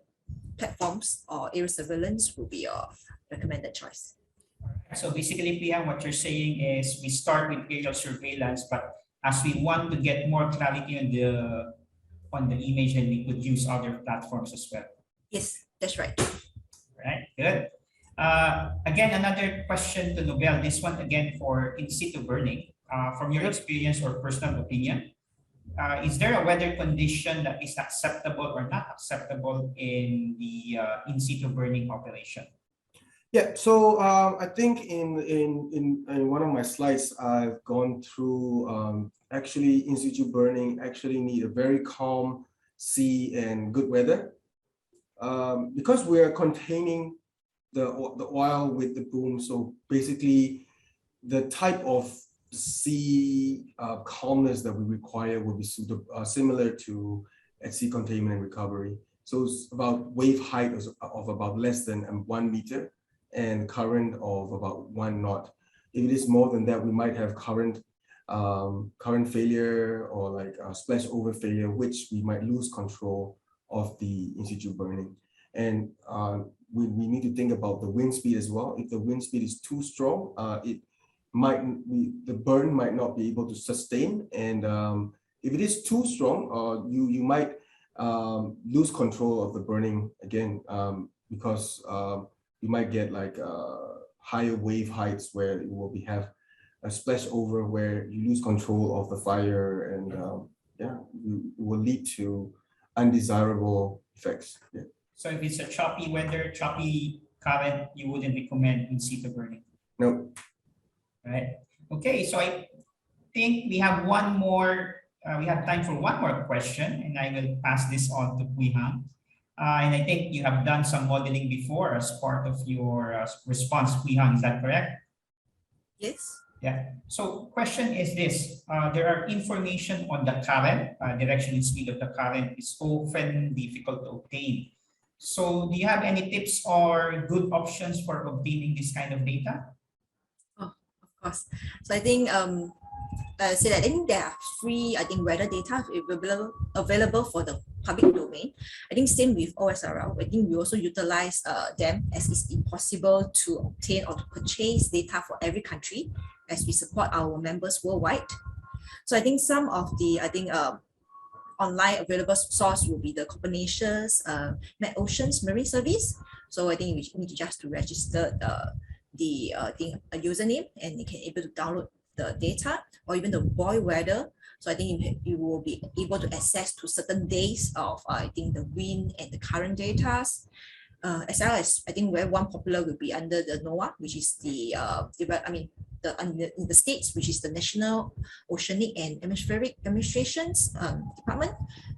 platforms or aerial surveillance will be a recommended choice. So basically, Pia, what you're saying is we start with aerial surveillance, but as we want to get more clarity on the image, then we could use other platforms as well. Yes, that's right. Right, good. Again, another question to Nobel. This one again for in situ burning. From your experience or personal opinion, is there a weather condition that is acceptable or not acceptable in the in situ burning operation? Yeah, so I think in one of my slides, I've gone through actually in situ burning actually need a very calm sea and good weather. Because we are containing the oil with the boom, so basically the type of sea calmness that we require will be similar to at sea containment and recovery. So it's about wave height of about less than 1 meter and current of about 1 knot. If it is more than that, we might have current failure or like splash over failure, which we might lose control of the in situ burning. And we need to think about the wind speed as well. If the wind speed is too strong, the burn might not be able to sustain. And if it is too strong, you might lose control of the burning again, because you might get like higher wave heights where it will have a splash over where you lose control of the fire, and it will lead to undesirable effects. Yeah. So if it's a choppy weather, choppy current, you wouldn't recommend in situ burning. No. Right. Okay. So I think we have one more. We have time for one more question, and I will pass this on to Pui Hang. And I think you have done some modeling before as part of your response, Pui Hang. Is that correct? Yes. Yeah. So question is this, there are information on the current, direction and speed of the current is often difficult to obtain. So do you have any tips or good options for obtaining this kind of data? Oh, of course. So I think I think there are free weather data available for the public domain. I think same with OSRL. I think we also utilize them, as it's impossible to obtain or to purchase data for every country, as we support our members worldwide. So I think some of the online available source will be the Copenhagen's MetOcean's Marine Service. So I think we need to just register a username, and you can able to download the data, or even the buoy weather. So I think you will be able to access to certain days of the wind and the current data. As well as I think where one popular will be under the NOAA, which is in the States, which is the National Oceanic and Atmospheric Administration's department.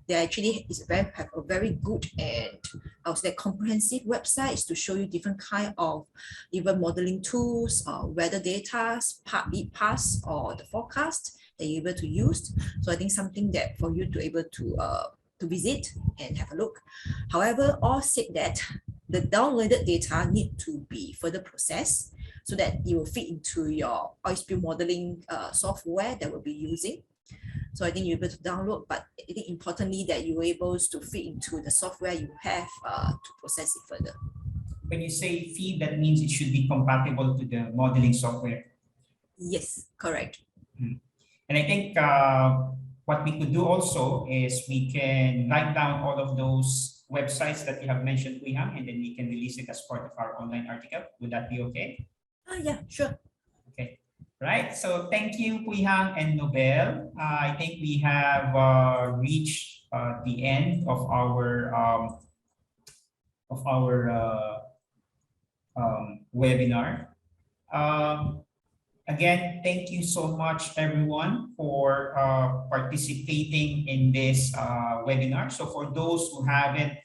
They actually have a very good and I would say comprehensive websites to show you different kind of even modeling tools, weather data, heat paths, or the forecast that you're able to use. So I think something that for you to able to visit and have a look. However, all said that the downloaded data need to be further processed so that it will fit into your oil spill modeling software that we'll be using. So I think you're able to download, but I think importantly that you're able to fit into the software you have to process it further. When you say feed, that means it should be compatible to the modeling software. Yes, correct. And I think what we could do also is we can write down all of those websites that you have mentioned, Pui Hang, and then we can release it as part of our online article. Would that be okay? Yeah, sure. Okay, right. So thank you, Pui Hang and Nobel. I think we have reached the end of our webinar. Again, thank you so much, everyone, for participating in this webinar. So for those who haven't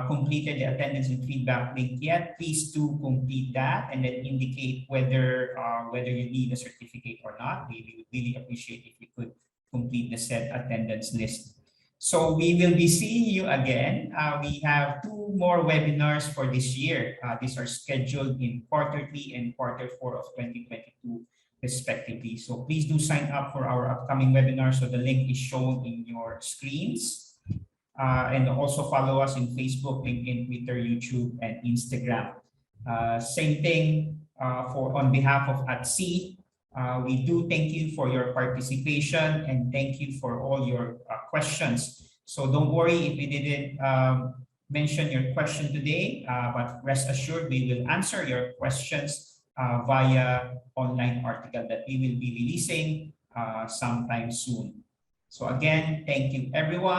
completed the attendance and feedback link yet, please do complete that and then indicate whether you need a certificate or not. We would really appreciate if you could complete the said attendance list. So we will be seeing you again. We have 2 more webinars for this year. These are scheduled in Q3 and Q4 of 2022. Respectively. So please do sign up for our upcoming webinar. So the link is shown in your screens. And also follow us in Facebook, LinkedIn, Twitter, YouTube, and Instagram. Same thing on behalf of AdC. We do thank you for your participation and thank you for all your questions. So don't worry if we didn't mention your question today, but rest assured we will answer your questions via online article that we will be releasing sometime soon. So again, thank you everyone.